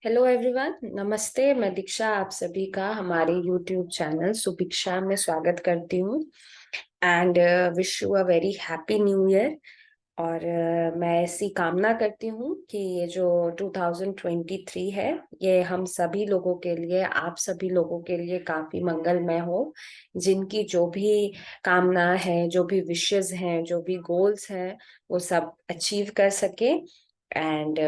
Hello everyone, नमस्ते। मैं दीक्षा आप सभी का हमारे यूट्यूब चैनल सुभिक्षा में स्वागत करती हूँ and wish you a very happy new year. और मैं ऐसी कामना करती हूँ कि ये जो 2023 है ये हम सभी लोगों के लिए, आप सभी लोगों के लिए काफी मंगलमय हो। जिनकी जो भी कामना है, जो भी विशेस हैं, जो भी गोल्स हैं, वो सब अचीव कर सके एंड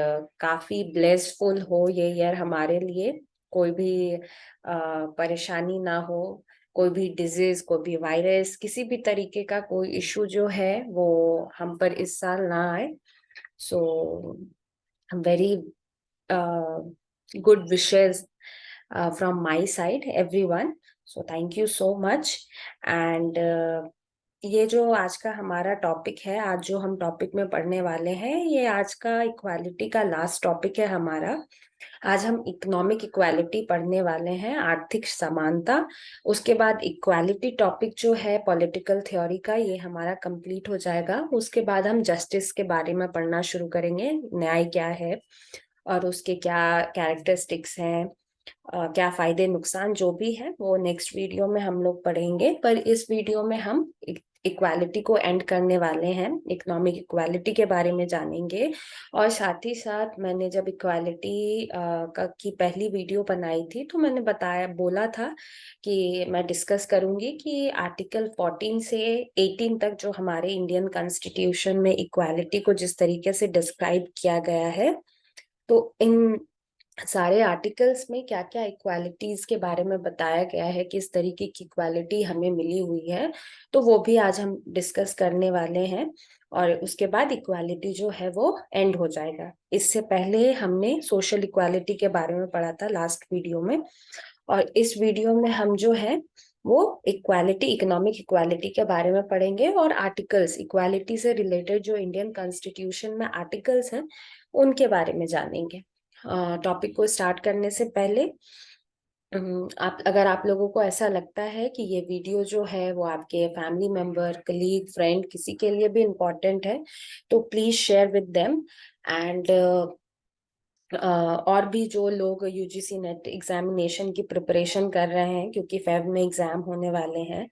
काफी ब्लेसफुल हो ये ईयर हमारे लिए। कोई भी परेशानी ना हो, कोई भी डिजीज, कोई भी वायरस, किसी भी तरीके का कोई इशू जो है वो हम पर इस साल ना आए। So very good wishes from my side everyone. So thank you so much. And ये जो आज का हमारा टॉपिक है, आज जो हम टॉपिक में पढ़ने वाले हैं, ये आज का इक्वालिटी का लास्ट टॉपिक है हमारा। आज हम इकोनॉमिक इक्वालिटी पढ़ने वाले हैं, आर्थिक समानता। उसके बाद इक्वालिटी टॉपिक जो है पॉलिटिकल थ्योरी का, ये हमारा कंप्लीट हो जाएगा। उसके बाद हम जस्टिस के बारे में पढ़ना शुरू करेंगे, न्याय क्या है और उसके क्या कैरेक्टरिस्टिक्स हैं, क्या फायदे नुकसान जो भी है वो नेक्स्ट वीडियो में हम लोग पढ़ेंगे। पर इस वीडियो में हम इक्वालिटी को एंड करने वाले हैं, इकोनॉमिक इक्वालिटी के बारे में जानेंगे। और साथ ही साथ मैंने जब इक्वालिटी का की पहली वीडियो बनाई थी तो मैंने बोला था कि मैं डिस्कस करूंगी कि आर्टिकल 14 से 18 तक जो हमारे इंडियन कॉन्स्टिट्यूशन में इक्वालिटी को जिस तरीके से डिस्क्राइब किया गया है, तो इन सारे आर्टिकल्स में क्या क्या इक्वालिटीज के बारे में बताया गया है, किस तरीके की इक्वालिटी हमें मिली हुई है, तो वो भी आज हम डिस्कस करने वाले हैं। और उसके बाद इक्वालिटी जो है वो एंड हो जाएगा। इससे पहले हमने सोशल इक्वालिटी के बारे में पढ़ा था लास्ट वीडियो में, और इस वीडियो में हम जो है वो इक्वालिटी, इकोनॉमिक इक्वालिटी के बारे में पढ़ेंगे और आर्टिकल्स, इक्वालिटी से रिलेटेड जो इंडियन कॉन्स्टिट्यूशन में आर्टिकल्स हैं उनके बारे में जानेंगे। टॉपिक को स्टार्ट करने से पहले आप, अगर आप लोगों को ऐसा लगता है कि ये वीडियो जो है वो आपके फैमिली मेंबर, कलीग, फ्रेंड, किसी के लिए भी इम्पोर्टेंट है, तो please share with them. And और भी जो लोग यूजीसी नेट एग्जामिनेशन की प्रिपरेशन कर रहे हैं, क्योंकि फेब में एग्जाम होने वाले हैं,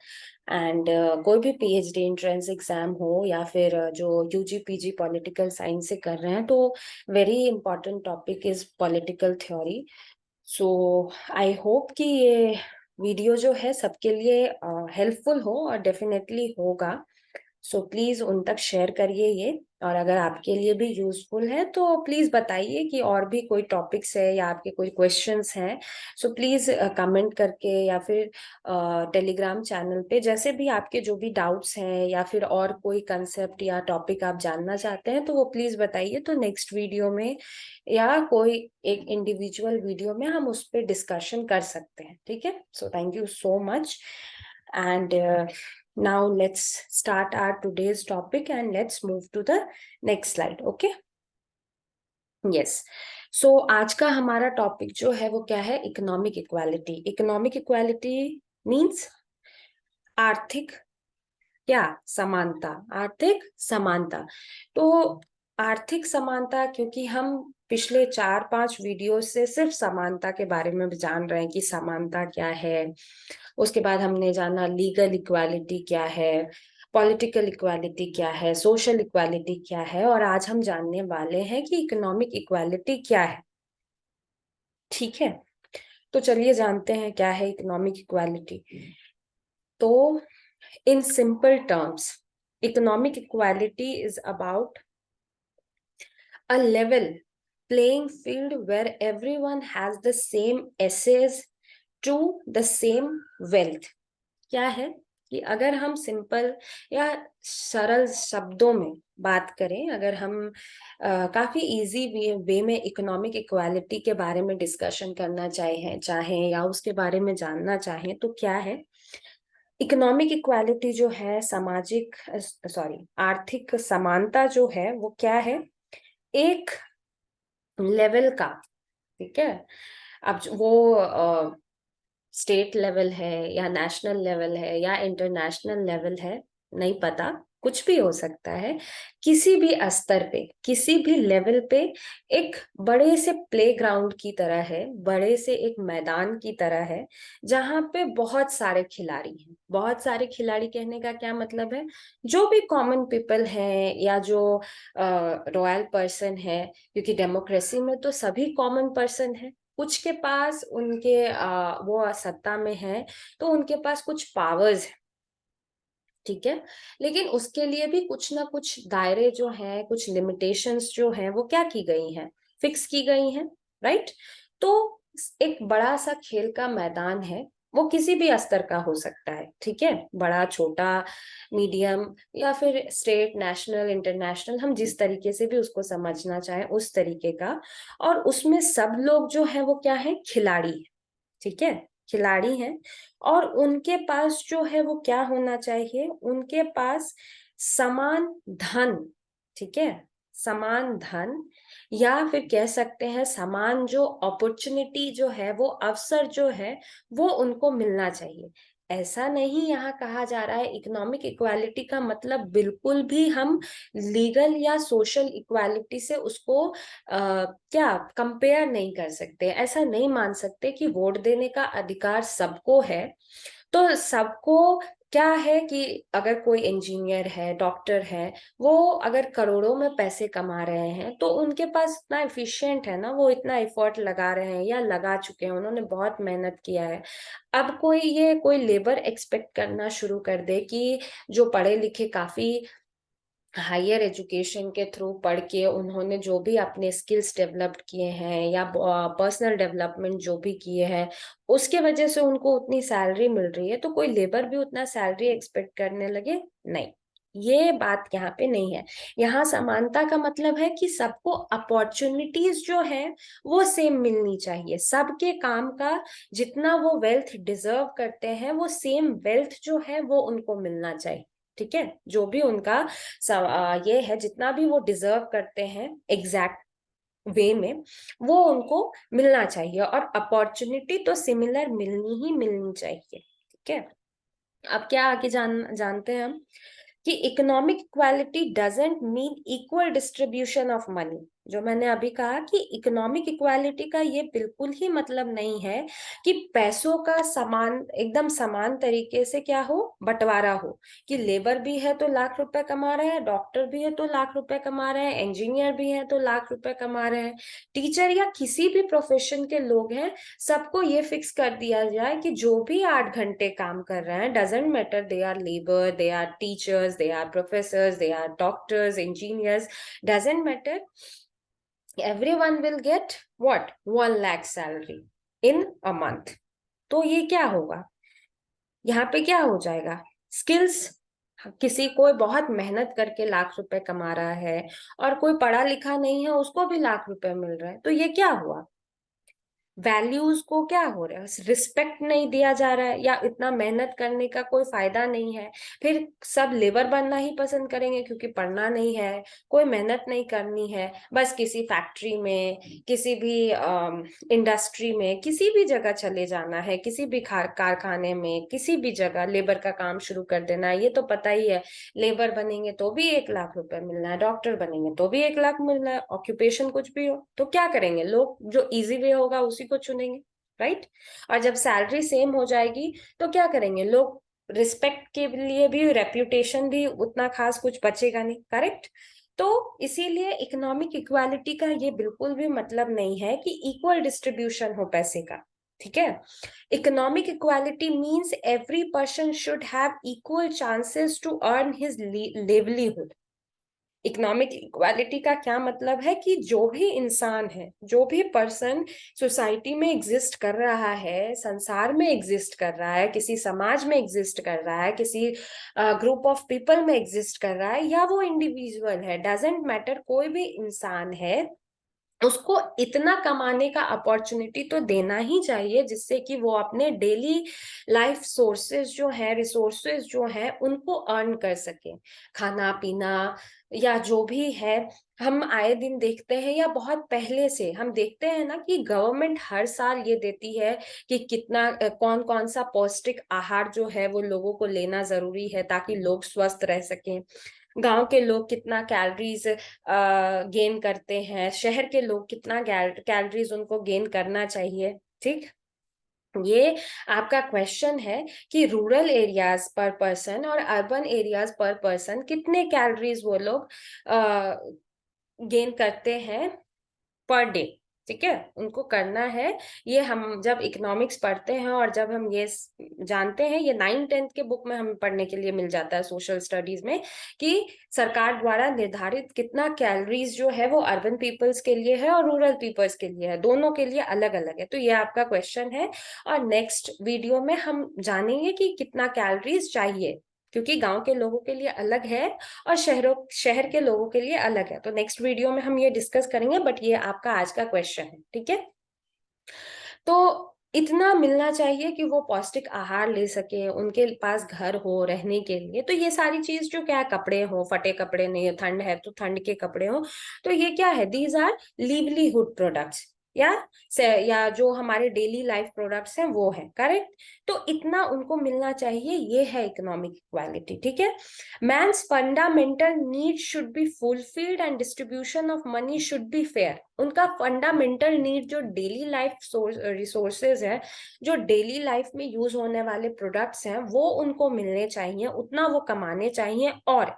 एंड कोई भी पीएचडी एंट्रेंस एग्जाम हो या फिर जो यूजी पीजी पॉलिटिकल साइंस से कर रहे हैं, तो very important topic is political theory. So I hope कि ये वीडियो जो है सबके लिए हेल्पफुल हो, और डेफिनेटली होगा। सो प्लीज उन तक शेयर करिए ये। और अगर आपके लिए भी यूजफुल है तो प्लीज बताइए कि और भी कोई टॉपिक्स है या आपके कोई क्वेश्चंस हैं। सो प्लीज कमेंट करके या फिर टेलीग्राम चैनल पे, जैसे भी आपके जो भी डाउट्स हैं या फिर और कोई कंसेप्ट या टॉपिक आप जानना चाहते हैं तो वो प्लीज बताइए, तो नेक्स्ट वीडियो में या कोई एक इंडिविजुअल वीडियो में हम उस पर डिस्कशन कर सकते हैं। ठीक है, so thank you so much. And now let's start our today's topic and let's move to the next slide. Okay, yes. So आज का हमारा टॉपिक जो है वो क्या है? Economic equality. Economic equality means आर्थिक क्या समानता, आर्थिक समानता। तो आर्थिक समानता, क्योंकि हम पिछले 4-5 वीडियो से सिर्फ समानता के बारे में जान रहे हैं कि समानता क्या है। उसके बाद हमने जाना लीगल इक्वालिटी क्या है, पॉलिटिकल इक्वालिटी क्या है, सोशल इक्वालिटी क्या है, और आज हम जानने वाले हैं कि इकोनॉमिक इक्वालिटी क्या है। ठीक है, तो चलिए जानते हैं क्या है इकोनॉमिक इक्वालिटी। तो in simple terms, economic equality is about a level playing field where everyone has the same access to the same wealth। क्या है कि अगर हम सिंपल या सरल शब्दों में बात करें, अगर हम काफी इजी वे में इकोनॉमिक इक्वालिटी के बारे में डिस्कशन करना चाहें या उसके बारे में जानना चाहें, तो क्या है इकोनॉमिक इक्वालिटी? जो है सामाजिक, सॉरी, आर्थिक समानता जो है वो क्या है? एक लेवल का, ठीक है, अब वो स्टेट लेवल है या नेशनल लेवल है या इंटरनेशनल लेवल है, नहीं पता, कुछ भी हो सकता है, किसी भी स्तर पे, किसी भी लेवल पे, एक बड़े से प्लेग्राउंड की तरह है, बड़े से एक मैदान की तरह है, जहां पे बहुत सारे खिलाड़ी हैं। बहुत सारे खिलाड़ी कहने का क्या मतलब है, जो भी कॉमन पीपल हैं या जो रॉयल पर्सन है, क्योंकि डेमोक्रेसी में तो सभी कॉमन पर्सन है। कुछ के पास उनके वो सत्ता में है, तो उनके पास कुछ पावर्स, ठीक है, लेकिन उसके लिए भी कुछ ना कुछ दायरे जो हैं, कुछ लिमिटेशंस जो हैं, वो क्या की गई हैं, फिक्स की गई हैं, राइट। तो एक बड़ा सा खेल का मैदान है, वो किसी भी स्तर का हो सकता है, ठीक है, बड़ा छोटा मीडियम या फिर स्टेट नेशनल इंटरनेशनल, हम जिस तरीके से भी उसको समझना चाहें उस तरीके का। और उसमें सब लोग जो है वो क्या है, खिलाड़ी है, ठीक है, खिलाड़ी हैं। और उनके पास जो है वो क्या होना चाहिए, उनके पास समान धन, ठीक है, समान धन, या फिर कह सकते हैं समान जो अपॉर्चुनिटी जो है, वो अवसर जो है, वो उनको मिलना चाहिए। ऐसा नहीं यहाँ कहा जा रहा है इकोनॉमिक इक्वालिटी का मतलब बिल्कुल भी हम लीगल या सोशल इक्वालिटी से उसको क्या कंपेयर नहीं कर सकते, ऐसा नहीं मान सकते कि वोट देने का अधिकार सबको है। तो सबको क्या है कि अगर कोई इंजीनियर है, डॉक्टर है, वो अगर करोड़ों में पैसे कमा रहे हैं, तो उनके पास इतना एफिशिएंट है ना, वो इतना एफर्ट लगा रहे हैं या लगा चुके हैं, उन्होंने बहुत मेहनत किया है। अब कोई लेबर एक्सपेक्ट करना शुरू कर दे कि जो पढ़े लिखे काफी हायर एजुकेशन के थ्रू पढ़ के उन्होंने जो भी अपने स्किल्स डेवलप किए हैं या पर्सनल डेवलपमेंट जो भी किए हैं, उसके वजह से उनको उतनी सैलरी मिल रही है, तो कोई लेबर भी उतना सैलरी एक्सपेक्ट करने लगे, नहीं, ये बात यहाँ पे नहीं है। यहाँ समानता का मतलब है कि सबको अपॉर्चुनिटीज जो है वो सेम मिलनी चाहिए, सबके काम का जितना वो वेल्थ डिजर्व करते हैं, वो सेम वेल्थ जो है वो उनको मिलना चाहिए, ठीक है, जो भी उनका ये है, जितना भी वो डिजर्व करते हैं एग्जैक्ट वे में, वो उनको मिलना चाहिए, और अपॉर्चुनिटी तो सिमिलर मिलनी ही मिलनी चाहिए, ठीक है। अब क्या आगे जानते हैं हम कि economic equality doesn't mean equal distribution of money. जो मैंने अभी कहा कि इकोनॉमिक इक्वालिटी का ये बिल्कुल ही मतलब नहीं है कि पैसों का समान, एकदम समान तरीके से क्या हो, बंटवारा हो, कि लेबर भी है तो लाख रुपए कमा रहे हैं, डॉक्टर भी है तो लाख रुपए कमा रहे हैं, इंजीनियर भी है तो लाख रुपए कमा रहे हैं, टीचर या किसी भी प्रोफेशन के लोग हैं, सबको ये फिक्स कर दिया जाए कि जो भी 8 घंटे काम कर रहे हैं, doesn't matter they are labour, they are teachers, they are professors, they are doctors, engineers, doesn't matter, everyone will get what, 1 lakh salary in a month। तो ये क्या होगा, यहाँ पे क्या हो जाएगा, स्किल्स, किसी कोई बहुत मेहनत करके लाख रुपए कमा रहा है और कोई पढ़ा लिखा नहीं है, उसको भी लाख रुपए मिल रहा है, तो ये क्या हुआ, वैल्यूज को क्या हो रहा है, रिस्पेक्ट नहीं दिया जा रहा है, या इतना मेहनत करने का कोई फायदा नहीं है। फिर सब लेबर बनना ही पसंद करेंगे क्योंकि पढ़ना नहीं है, कोई मेहनत नहीं करनी है, बस किसी फैक्ट्री में, किसी भी इंडस्ट्री में, किसी भी जगह चले जाना है, किसी भी कारखाने में, किसी भी जगह लेबर का काम शुरू कर देना है। ये तो पता ही है, लेबर बनेंगे तो भी 1 लाख रुपए मिलना है, डॉक्टर बनेंगे तो भी 1 लाख मिलना है, ऑक्यूपेशन कुछ भी हो, तो क्या करेंगे लोग, जो इजी वे होगा उसी को चुनेंगे, राइट। और जब सैलरी सेम हो जाएगी तो क्या करेंगे लोग, रिस्पेक्ट के लिए भी, रेप्यूटेशन भी उतना खास कुछ बचेगा नहीं, करेक्ट। तो इसीलिए इकोनॉमिक इक्वालिटी का ये बिल्कुल भी मतलब नहीं है कि इक्वल डिस्ट्रीब्यूशन हो पैसे का, ठीक है। Economic equality means every person should have equal chances to earn his livelihood. Economic equality का क्या मतलब है कि जो भी इंसान है, जो भी पर्सन सोसाइटी में एग्जिस्ट कर रहा है, संसार में एग्जिस्ट कर रहा है, किसी समाज में एग्जिस्ट कर रहा है, किसी ग्रुप ऑफ पीपल में एग्जिस्ट कर रहा है, या वो इंडिविजुअल है, डजेंट मैटर, कोई भी इंसान है, उसको इतना कमाने का अपॉर्चुनिटी तो देना ही चाहिए जिससे कि वो अपने डेली लाइफ सोर्सेज जो है, रिसोर्सेज जो है, उनको अर्न कर सके, खाना पीना या जो भी है, हम आए दिन देखते हैं या बहुत पहले से हम देखते हैं ना कि गवर्नमेंट हर साल ये देती है कि कितना कौन कौन सा पौष्टिक आहार जो है वो लोगों को लेना जरूरी है ताकि लोग स्वस्थ रह सकें। गांव के लोग कितना कैलोरीज गेन करते हैं, शहर के लोग कितना कैलोरीज उनको गेन करना चाहिए। ठीक, ये आपका क्वेश्चन है कि रूरल एरियाज पर पर्सन और अर्बन एरियाज पर पर्सन कितने कैलोरीज वो लोग गेन करते हैं पर डे। ठीक है, उनको करना है। ये हम जब इकोनॉमिक्स पढ़ते हैं और जब हम ये जानते हैं, ये 9th-10th के बुक में हमें पढ़ने के लिए मिल जाता है सोशल स्टडीज में, कि सरकार द्वारा निर्धारित कितना कैलोरीज जो है वो अर्बन पीपल्स के लिए है और रूरल पीपल्स के लिए है, दोनों के लिए अलग अलग है। तो ये आपका क्वेश्चन है और नेक्स्ट वीडियो में हम जानेंगे कि कितना कैलोरीज चाहिए, क्योंकि गांव के लोगों के लिए अलग है और शहर के लोगों के लिए अलग है। तो नेक्स्ट वीडियो में हम ये डिस्कस करेंगे, बट ये आपका आज का क्वेश्चन है। ठीक है, तो इतना मिलना चाहिए कि वो पौष्टिक आहार ले सके, उनके पास घर हो रहने के लिए। तो ये सारी चीज जो क्या है, कपड़े हो, फटे कपड़े नहीं, ठंड है तो ठंड के कपड़े हो, तो ये क्या है, दीज आर लिवलीहुड प्रोडक्ट्स, या जो हमारे डेली लाइफ प्रोडक्ट्स हैं वो है, करेक्ट। तो इतना उनको मिलना चाहिए, ये है इकोनॉमिक इक्वालिटी। ठीक है, man's fundamental need should be fulfilled and distribution of money should be fair. उनका फंडामेंटल नीड जो डेली लाइफ रिसोर्सेज है, जो डेली लाइफ में यूज होने वाले प्रोडक्ट्स हैं, वो उनको मिलने चाहिए, उतना वो कमाने चाहिए, और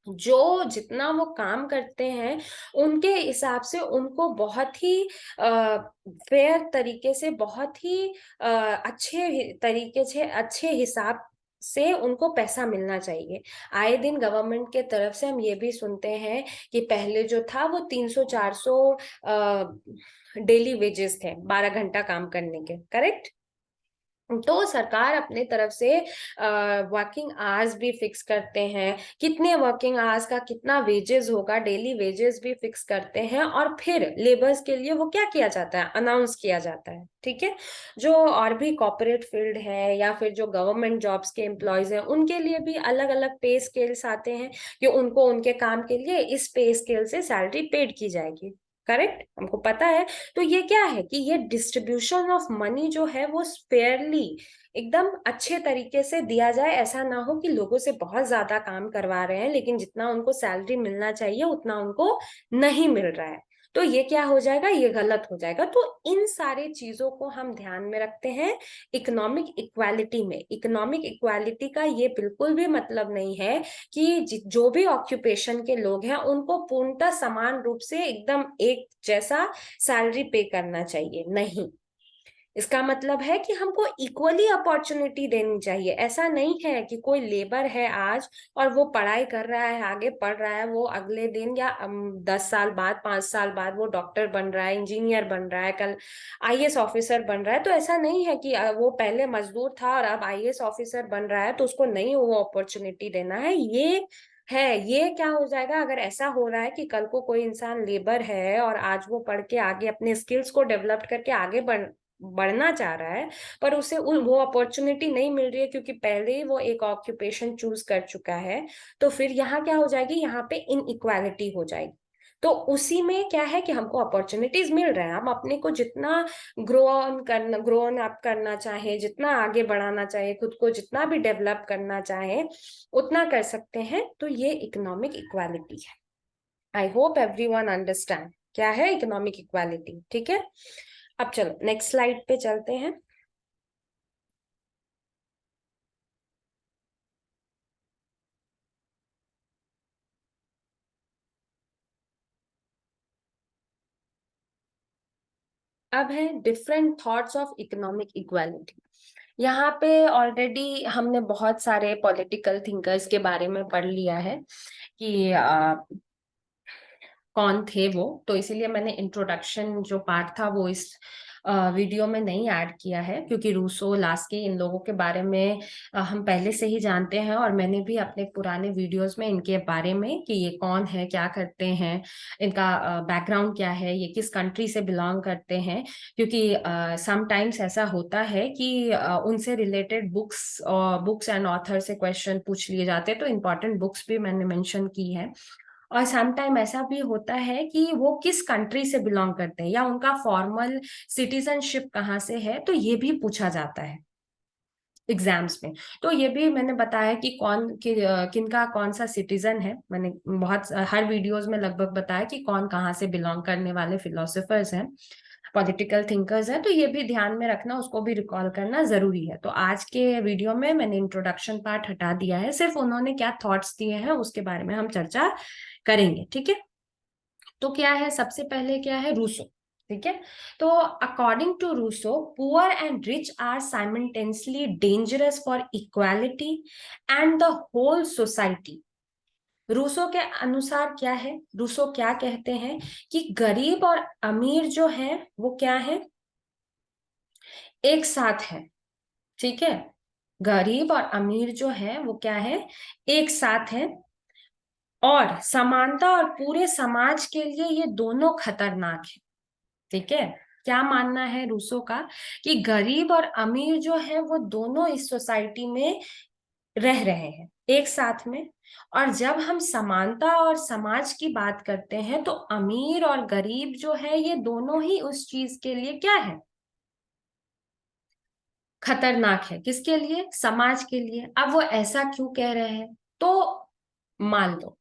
जो जितना वो काम करते हैं उनके हिसाब से उनको बहुत ही फेयर तरीके से, बहुत ही अच्छे तरीके से, अच्छे हिसाब से उनको पैसा मिलना चाहिए। आए दिन गवर्नमेंट के तरफ से हम ये भी सुनते हैं कि पहले जो था वो 300-400 डेली वेजेस थे 12 घंटा काम करने के, करेक्ट। तो सरकार अपने तरफ से वर्किंग आवर्स भी फिक्स करते हैं, कितने वर्किंग आवर्स का कितना वेजेस होगा, डेली वेजेस भी फिक्स करते हैं, और फिर लेबर्स के लिए वो क्या किया जाता है, अनाउंस किया जाता है। ठीक है, जो और भी कॉर्पोरेट फील्ड है या फिर जो गवर्नमेंट जॉब्स के एम्प्लॉयज हैं, उनके लिए भी अलग अलग पे स्केल्स आते हैं कि उनको उनके काम के लिए इस पे स्केल से सैलरी पेड की जाएगी, करेक्ट, हमको पता है। तो ये क्या है कि ये डिस्ट्रीब्यूशन ऑफ मनी जो है वो फेयरली, एकदम अच्छे तरीके से दिया जाए। ऐसा ना हो कि लोगों से बहुत ज्यादा काम करवा रहे हैं लेकिन जितना उनको सैलरी मिलना चाहिए उतना उनको नहीं मिल रहा है, तो ये क्या हो जाएगा, ये गलत हो जाएगा। तो इन सारे चीजों को हम ध्यान में रखते हैं इकोनॉमिक इक्वालिटी में। इकोनॉमिक इक्वालिटी का ये बिल्कुल भी मतलब नहीं है कि जो भी ऑक्यूपेशन के लोग हैं उनको पूर्णतः समान रूप से एकदम एक जैसा सैलरी पे करना चाहिए, नहीं। इसका मतलब है कि हमको इक्वली अपॉर्चुनिटी देनी चाहिए। ऐसा नहीं है कि कोई लेबर है आज और वो पढ़ाई कर रहा है, आगे पढ़ रहा है, वो अगले दिन या 10 साल बाद, 5 साल बाद वो डॉक्टर बन रहा है, इंजीनियर बन रहा है, कल आईएएस ऑफिसर बन रहा है। तो ऐसा नहीं है कि वो पहले मजदूर था और अब आईएएस ऑफिसर बन रहा है तो उसको नहीं वो अपॉर्चुनिटी देना है। ये क्या हो जाएगा अगर ऐसा हो रहा है कि कल को कोई इंसान लेबर है और आज वो पढ़ के आगे अपने स्किल्स को डेवलप करके आगे बढ़ना चाह रहा है, पर उसे वो अपॉर्चुनिटी नहीं मिल रही है क्योंकि पहले ही वो एक ऑक्यूपेशन चूज कर चुका है, तो फिर यहाँ क्या हो जाएगी, यहाँ पे इनइक्वालिटी हो जाएगी। तो उसी में क्या है कि हमको अपॉर्चुनिटीज मिल रहे हैं, हम अपने को जितना ग्रो ऑन अप करना चाहे, जितना आगे बढ़ाना चाहे, खुद को जितना भी डेवलप करना चाहे उतना कर सकते हैं। तो ये इकोनॉमिक इक्वालिटी है। आई होप एवरीवन अंडरस्टैंड क्या है इकोनॉमिक इक्वालिटी। ठीक है, अब चलो नेक्स्ट स्लाइड पे चलते हैं। अब है different thoughts of economic equality. यहाँ पे ऑलरेडी हमने बहुत सारे पॉलिटिकल थिंकर्स के बारे में पढ़ लिया है कि कौन थे वो, तो इसीलिए मैंने इंट्रोडक्शन जो पार्ट था वो इस वीडियो में नहीं ऐड किया है, क्योंकि रूसो, लास्की, इन लोगों के बारे में हम पहले से ही जानते हैं और मैंने भी अपने पुराने वीडियोस में इनके बारे में कि ये कौन है, क्या करते हैं, इनका बैकग्राउंड क्या है, ये किस कंट्री से बिलोंग करते हैं। क्योंकि समटाइम्स ऐसा होता है कि उनसे रिलेटेड बुक्स एंड ऑथर से क्वेश्चन पूछ लिए जाते हैं, तो इम्पोर्टेंट बुक्स भी मैंने मेंशन की है। और सम टाइम ऐसा भी होता है कि वो किस कंट्री से बिलोंग करते हैं या उनका फॉर्मल सिटीजनशिप कहाँ से है, तो ये भी पूछा जाता है एग्जाम्स में। तो ये भी मैंने बताया कि किनका कौन सा सिटीजन है। मैंने हर वीडियोस में लगभग बताया कि कौन कहाँ से बिलोंग करने वाले फिलोसोफर्स हैं, पॉलिटिकल थिंकर्स हैं। तो ये भी ध्यान में रखना, उसको भी रिकॉल करना जरूरी है। तो आज के वीडियो में मैंने इंट्रोडक्शन पार्ट हटा दिया है, सिर्फ उन्होंने क्या थॉट्स दिए हैं उसके बारे में हम चर्चा करेंगे, ठीक है। तो क्या है, सबसे पहले क्या है, रूसो, ठीक है। तो according to Rousseau, poor and rich are simultaneously dangerous for equality and the whole society. Rousseau के अनुसार क्या है, रूसो क्या कहते हैं कि गरीब और अमीर जो है वो क्या है, एक साथ है, ठीक है। गरीब और अमीर जो है वो क्या है, एक साथ है, और समानता और पूरे समाज के लिए ये दोनों खतरनाक है, ठीक है। क्या मानना है रूसो का कि गरीब और अमीर जो है वो दोनों इस सोसाइटी में रह रहे हैं एक साथ में। और जब हम समानता और समाज की बात करते हैं तो अमीर और गरीब जो है ये दोनों ही उस चीज के लिए क्या है, खतरनाक है। किसके लिए, समाज के लिए। अब वो ऐसा क्यों कह रहे हैं, तो मान लो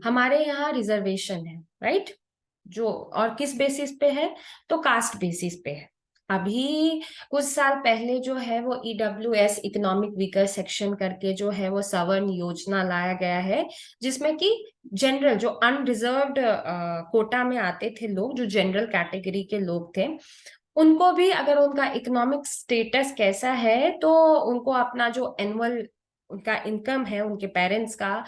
हमारे यहाँ रिजर्वेशन है, राइट, जो और किस बेसिस पे है, तो कास्ट बेसिस पे है। अभी कुछ साल पहले जो है वो EWS, इकोनॉमिक वीकर सेक्शन करके जो है वो सवर्ण योजना लाया गया है, जिसमें कि जनरल जो अनरिजर्व्ड कोटा में आते थे लोग, जो जनरल कैटेगरी के लोग थे, उनको भी अगर उनका इकोनॉमिक स्टेटस कैसा है तो उनको अपना जो एनुअल उनका इनकम है उनके पेरेंट्स का,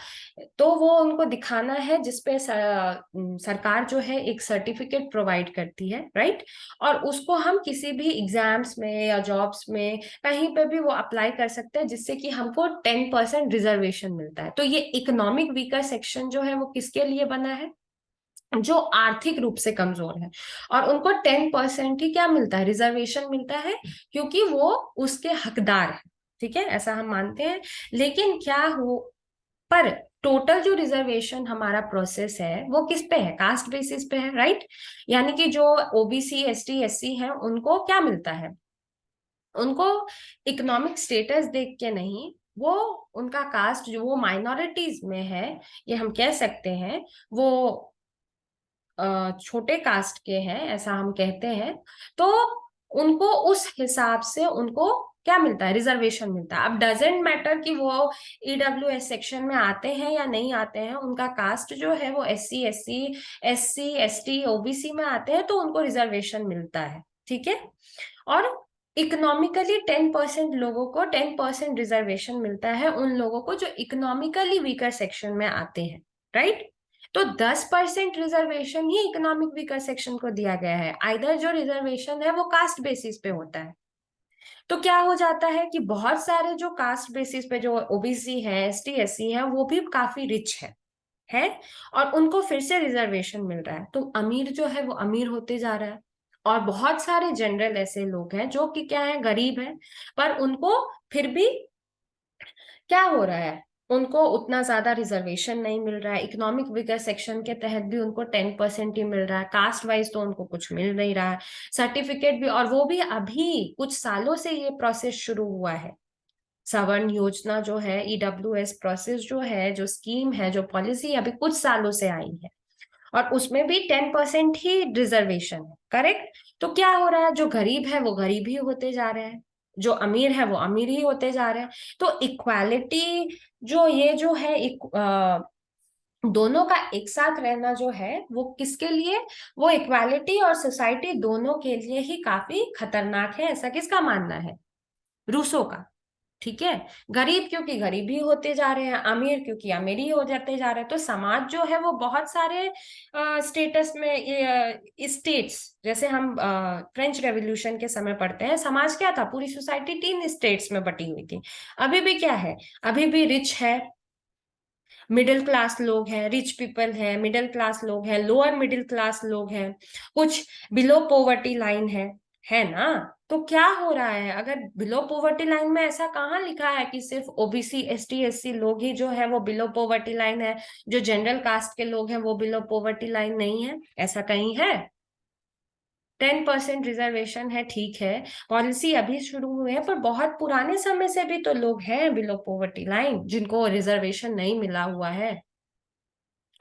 तो वो उनको दिखाना है, जिसपे सरकार जो है एक सर्टिफिकेट प्रोवाइड करती है, राइट। और उसको हम किसी भी एग्जाम्स में या जॉब्स में कहीं पे भी वो अप्लाई कर सकते हैं, जिससे कि हमको 10% रिजर्वेशन मिलता है। तो ये इकोनॉमिक वीकर सेक्शन जो है वो किसके लिए बना है, जो आर्थिक रूप से कमजोर है, और उनको 10% ही क्या मिलता है, रिजर्वेशन मिलता है, क्योंकि वो उसके हकदार है, ठीक है, ऐसा हम मानते हैं। लेकिन क्या हो, पर टोटल जो रिजर्वेशन हमारा प्रोसेस है वो किस पे है, कास्ट बेसिस पे है, राइट। यानी कि जो OBC ST SC है उनको क्या मिलता है, उनको इकोनॉमिक स्टेटस देख के नहीं, वो उनका कास्ट जो वो माइनॉरिटीज में है, ये हम कह सकते हैं, वो छोटे कास्ट के हैं ऐसा हम कहते हैं। तो उनको उस हिसाब से उनको क्या मिलता है, रिजर्वेशन मिलता है। अब डजेंट मैटर कि वो EWS सेक्शन में आते हैं या नहीं आते हैं, उनका कास्ट जो है वो SC SC SC ST OBC में आते हैं तो उनको रिजर्वेशन मिलता है, ठीक है। और इकोनॉमिकली 10% लोगों को 10% रिजर्वेशन मिलता है, उन लोगों को जो इकोनॉमिकली वीकर सेक्शन में आते हैं, राइट। तो 10% रिजर्वेशन ही इकोनॉमिक वीकर सेक्शन को दिया गया है। आइदर जो रिजर्वेशन है वो कास्ट बेसिस पे होता है। तो क्या हो जाता है कि बहुत सारे जो कास्ट बेसिस पे जो OBC है, ST SC है, वो भी काफी रिच है, और उनको फिर से रिजर्वेशन मिल रहा है, तो अमीर जो है वो अमीर होते जा रहा है। और बहुत सारे जनरल ऐसे लोग हैं जो कि क्या है, गरीब हैं, पर उनको फिर भी क्या हो रहा है, उनको उतना ज्यादा रिजर्वेशन नहीं मिल रहा है। इकोनॉमिक विगर सेक्शन के तहत भी उनको 10% ही मिल रहा है, कास्ट वाइज तो उनको कुछ मिल नहीं रहा है। सर्टिफिकेट भी, और वो भी अभी कुछ सालों से ये प्रोसेस शुरू हुआ है। सवर्ण योजना जो है, EWS प्रोसेस जो है, जो स्कीम है, जो पॉलिसी अभी कुछ सालों से आई है, और उसमें भी 10% ही रिजर्वेशन है, करेक्ट। तो क्या हो रहा है, जो गरीब है वो गरीब ही होते जा रहे हैं, जो अमीर है वो अमीर ही होते जा रहे हैं। तो इक्वालिटी जो ये जो है दोनों का एक साथ रहना जो है वो किसके लिए, वो इक्वालिटी और सोसाइटी दोनों के लिए ही काफी खतरनाक है, ऐसा किसका मानना है, रूसो का, ठीक है। गरीब क्योंकि गरीब ही होते जा रहे हैं, अमीर क्योंकि अमीर ही हो जाते जा रहे हैं। तो समाज जो है वो बहुत सारे स्टेटस में, ये स्टेट्स, जैसे हम फ्रेंच रेवोल्यूशन के समय पढ़ते हैं, समाज क्या था, पूरी सोसाइटी 3 स्टेट्स में बटी हुई थी। अभी भी क्या है, अभी भी रिच है, मिडिल क्लास लोग हैं, रिच पीपल है, मिडिल क्लास लोग हैं, लोअर मिडिल क्लास लोग हैं, कुछ बिलो पॉवर्टी लाइन है ना। तो क्या हो रहा है, अगर बिलो पॉवर्टी लाइन में ऐसा कहाँ लिखा है कि सिर्फ ओबीसी एसटी एससी लोग ही जो है वो बिलो पॉवर्टी लाइन है, जो जनरल कास्ट के लोग हैं वो बिलो पॉवर्टी लाइन नहीं है, ऐसा कहीं है? 10% रिजर्वेशन है, ठीक है, पॉलिसी अभी शुरू हुई है, पर बहुत पुराने समय से भी तो लोग हैं बिलो पॉवर्टी लाइन जिनको रिजर्वेशन नहीं मिला हुआ है,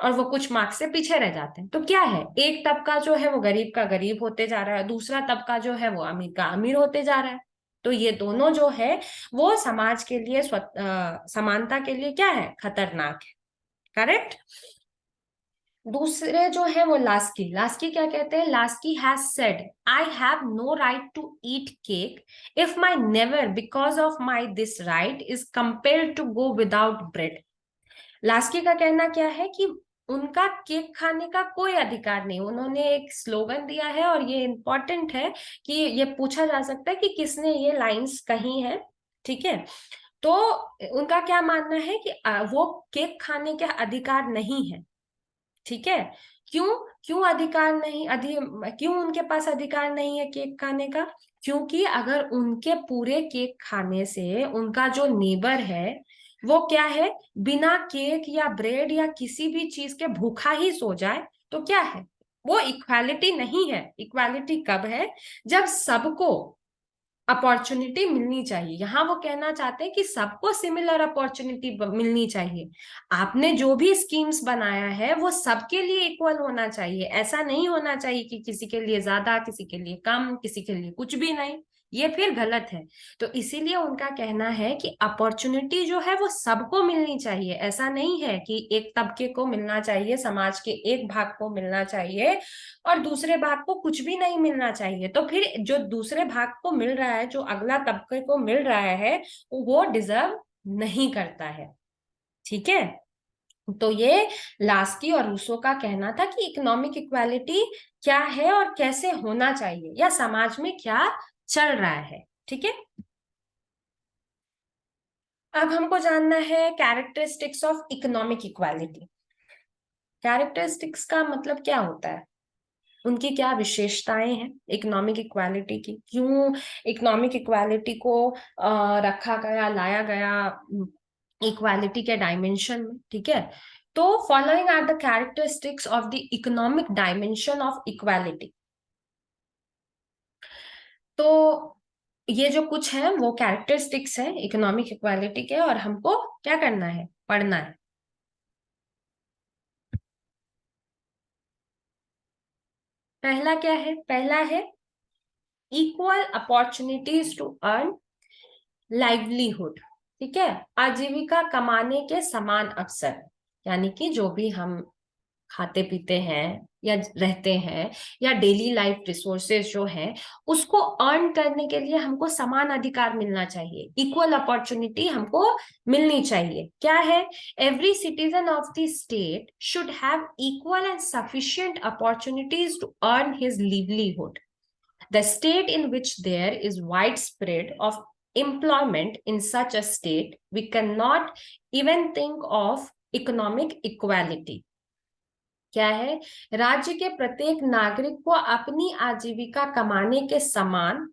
और वो कुछ मार्क्स से पीछे रह जाते हैं। तो क्या है, एक तबका जो है वो गरीब का गरीब होते जा रहा है, दूसरा तबका जो है वो अमीर का अमीर होते जा रहा है। तो ये दोनों जो है वो समाज के लिए समानता के लिए क्या है, खतरनाक है। करेक्ट। दूसरे जो है वो लास्की, लास्की क्या कहते हैं, Laski has said I have no right to eat cake if my neighbour because of my this right is compelled to go without bread. Laski का कहना क्या है कि उनका केक खाने का कोई अधिकार नहीं। उन्होंने एक स्लोगन दिया है और ये इंपॉर्टेंट है कि ये पूछा जा सकता है कि किसने ये लाइंस कही है, ठीक है। तो उनका क्या मानना है कि वो केक खाने का अधिकार नहीं है, ठीक है। क्यों, क्यों अधिकार नहीं, क्यों उनके पास अधिकार नहीं है केक खाने का? क्योंकि अगर उनके पूरे केक खाने से उनका जो नेबर है वो क्या है, बिना केक या ब्रेड या किसी भी चीज के भूखा ही सो जाए, तो क्या है, वो इक्वालिटी नहीं है। इक्वालिटी कब है, जब सबको अपॉर्चुनिटी मिलनी चाहिए। यहाँ वो कहना चाहते हैं कि सबको सिमिलर अपॉर्चुनिटी मिलनी चाहिए। आपने जो भी स्कीम्स बनाया है वो सबके लिए इक्वल होना चाहिए, ऐसा नहीं होना चाहिए कि किसी के लिए ज्यादा, किसी के लिए कम, किसी के लिए कुछ भी नहीं, ये फिर गलत है। तो इसीलिए उनका कहना है कि अपॉर्चुनिटी जो है वो सबको मिलनी चाहिए, ऐसा नहीं है कि एक तबके को मिलना चाहिए, समाज के एक भाग को मिलना चाहिए और दूसरे भाग को कुछ भी नहीं मिलना चाहिए। तो फिर जो दूसरे भाग को मिल रहा है, जो अगला तबके को मिल रहा है, वो डिजर्व नहीं करता है, ठीक है। तो ये लास्की और रूसो का कहना था कि इकोनॉमिक इक्वालिटी क्या है और कैसे होना चाहिए, या समाज में क्या चल रहा है, ठीक है। अब हमको जानना है characteristics of economic equality. Characteristics का मतलब क्या होता है, उनकी क्या विशेषताएं हैं इकोनॉमिक इक्वालिटी की, क्यों इकोनॉमिक इक्वालिटी को रखा गया, लाया गया इक्वालिटी के डायमेंशन में, ठीक है। तो following are the characteristics of the economic dimension of equality. तो ये जो कुछ है वो कैरेक्टरिस्टिक्स है इकोनॉमिक इक्वालिटी के, और हमको क्या करना है, पढ़ना है। पहला क्या है, पहला है equal opportunities to earn livelihood, ठीक है, आजीविका कमाने के समान अवसर। यानी कि जो भी हम खाते पीते हैं या रहते हैं, या डेली लाइफ रिसोर्सेज जो हैं, उसको अर्न करने के लिए हमको समान अधिकार मिलना चाहिए, इक्वल अपॉर्चुनिटी हमको मिलनी चाहिए। क्या है, every citizen of the state should have equal and sufficient opportunities to earn his livelihood. The state in which there is widespread of employment in such a state, we cannot even think of economic equality. क्या है, राज्य के प्रत्येक नागरिक को अपनी आजीविका कमाने के समान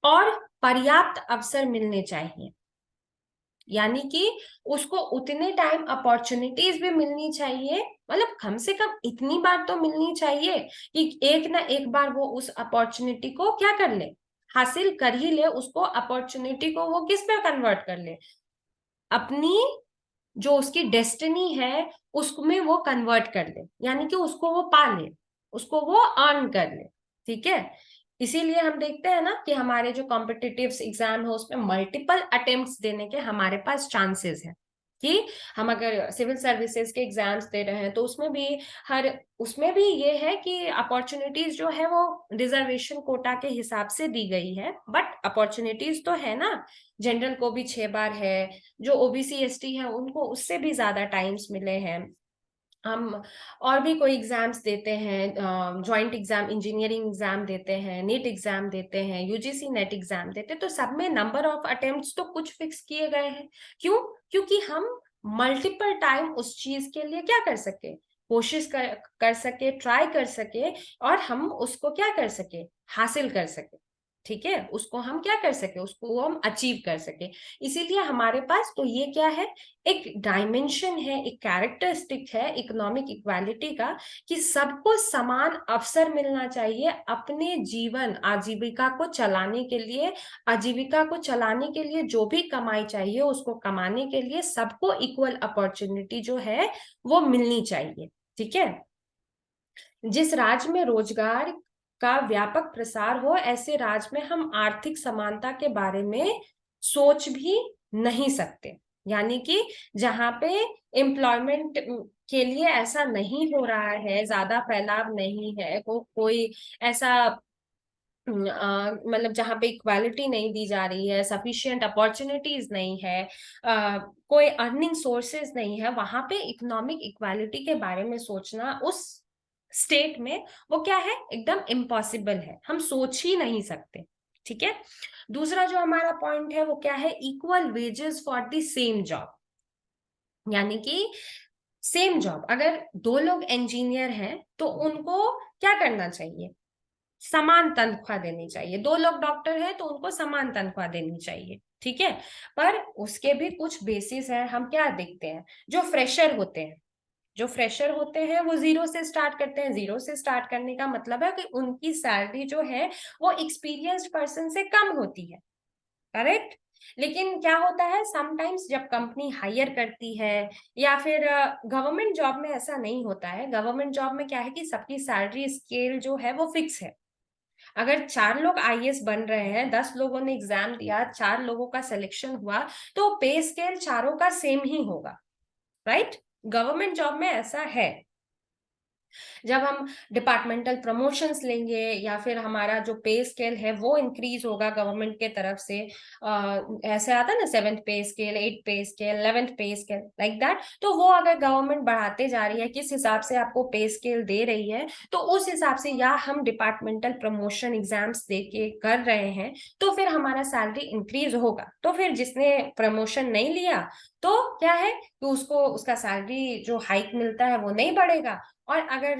और पर्याप्त अवसर मिलने चाहिए। यानी कि उसको उतने टाइम अपॉर्चुनिटीज भी मिलनी चाहिए, मतलब कम से कम इतनी बार तो मिलनी चाहिए कि एक ना एक बार वो उस अपॉर्चुनिटी को क्या कर ले, हासिल कर ही ले, उसको अपॉर्चुनिटी को वो किस पे कन्वर्ट कर ले, अपनी जो उसकी डेस्टिनी है उसमें वो कन्वर्ट कर ले, यानी कि उसको वो पा ले, उसको वो अर्न कर ले, ठीक है। इसीलिए हम देखते हैं ना कि हमारे जो कॉम्पिटिटिव एग्जाम है उसमें मल्टीपल अटेम्प्ट्स देने के हमारे पास चांसेस है, कि हम अगर सिविल सर्विसेज के एग्जाम्स दे रहे हैं तो उसमें भी हर उसमें भी ये है कि अपॉर्चुनिटीज जो है वो रिजर्वेशन कोटा के हिसाब से दी गई है, बट अपॉर्चुनिटीज तो है ना, जनरल को भी 6 बार है, जो ओबीसी एसटी है उनको उससे भी ज्यादा टाइम्स मिले हैं। हम और भी कोई एग्जाम्स देते हैं, जॉइंट एग्जाम, इंजीनियरिंग एग्जाम देते हैं, नीट एग्जाम देते हैं, यूजीसी नेट एग्जाम देते हैं, तो सब में नंबर ऑफ अटेम्प्ट्स तो कुछ फिक्स किए गए हैं। क्यों, क्योंकि हम मल्टीपल टाइम उस चीज के लिए क्या कर सके, कोशिश कर सके, ट्राई कर सके, और हम उसको क्या कर सके, हासिल कर सके। ठीक है, उसको हम क्या कर सके, उसको हम अचीव कर सके। इसीलिए हमारे पास तो ये क्या है, एक डायमेंशन है, एक कैरेक्टरिस्टिक है इकोनॉमिक इक्वालिटी का, कि सबको समान अवसर मिलना चाहिए अपने जीवन आजीविका को चलाने के लिए। आजीविका को चलाने के लिए जो भी कमाई चाहिए, उसको कमाने के लिए सबको इक्वल अपॉर्चुनिटी जो है वो मिलनी चाहिए। ठीक है, जिस राज्य में रोजगार का व्यापक प्रसार हो, ऐसे राज्य में हम आर्थिक समानता के बारे में सोच भी नहीं सकते। यानी कि जहां पे एम्प्लॉयमेंट के लिए ऐसा नहीं हो रहा है, ज्यादा फैलाव नहीं है, कोई ऐसा मतलब जहां पे इक्वालिटी नहीं दी जा रही है, सफिशिएंट अपॉर्चुनिटीज नहीं है, कोई अर्निंग सोर्सेज नहीं है, वहां पे इकोनॉमिक इक्वालिटी के बारे में सोचना उस स्टेट में वो क्या है, एकदम इम्पॉसिबल है, हम सोच ही नहीं सकते। ठीक है, दूसरा जो हमारा पॉइंट है वो क्या है, equal wages for the same job. यानी कि सेम जॉब, अगर दो लोग इंजीनियर हैं तो उनको क्या करना चाहिए, समान तनख्वाह देनी चाहिए। दो लोग डॉक्टर हैं तो उनको समान तनख्वाह देनी चाहिए। ठीक है, पर उसके भी कुछ बेसिस हैं। हम क्या देखते हैं, जो फ्रेशर होते हैं, जो फ्रेशर होते हैं वो जीरो से स्टार्ट करते हैं। जीरो से स्टार्ट करने का मतलब है कि उनकी सैलरी जो है वो एक्सपीरियंस्ड पर्सन से कम होती है। करेक्ट, लेकिन क्या होता है, समटाइम्स जब कंपनी हायर करती है, या फिर गवर्नमेंट जॉब में ऐसा नहीं होता है। गवर्नमेंट जॉब में क्या है कि सबकी सैलरी स्केल जो है वो फिक्स है। अगर 4 लोग आईएएस बन रहे हैं, 10 लोगों ने एग्जाम दिया, 4 लोगों का सिलेक्शन हुआ, तो पे स्केल चारों का सेम ही होगा। राइट, गवर्नमेंट जॉब में ऐसा है। जब हम डिपार्टमेंटल प्रमोशंस लेंगे या फिर हमारा जो पे स्केल है वो इंक्रीज होगा गवर्नमेंट के तरफ से, ऐसे आता है ना 7th पे स्केल, 8th पे स्केल, 11th पे स्केल, लाइक दैट, तो वो अगर गवर्नमेंट बढ़ाते जा रही है, किस हिसाब से आपको पे स्केल दे रही है, तो उस हिसाब से, या हम डिपार्टमेंटल प्रमोशन एग्जाम्स दे के कर रहे हैं, तो फिर हमारा सैलरी इंक्रीज होगा। तो फिर जिसने प्रमोशन नहीं लिया तो क्या है कि उसको उसका सैलरी जो हाइक मिलता है वो नहीं बढ़ेगा। और अगर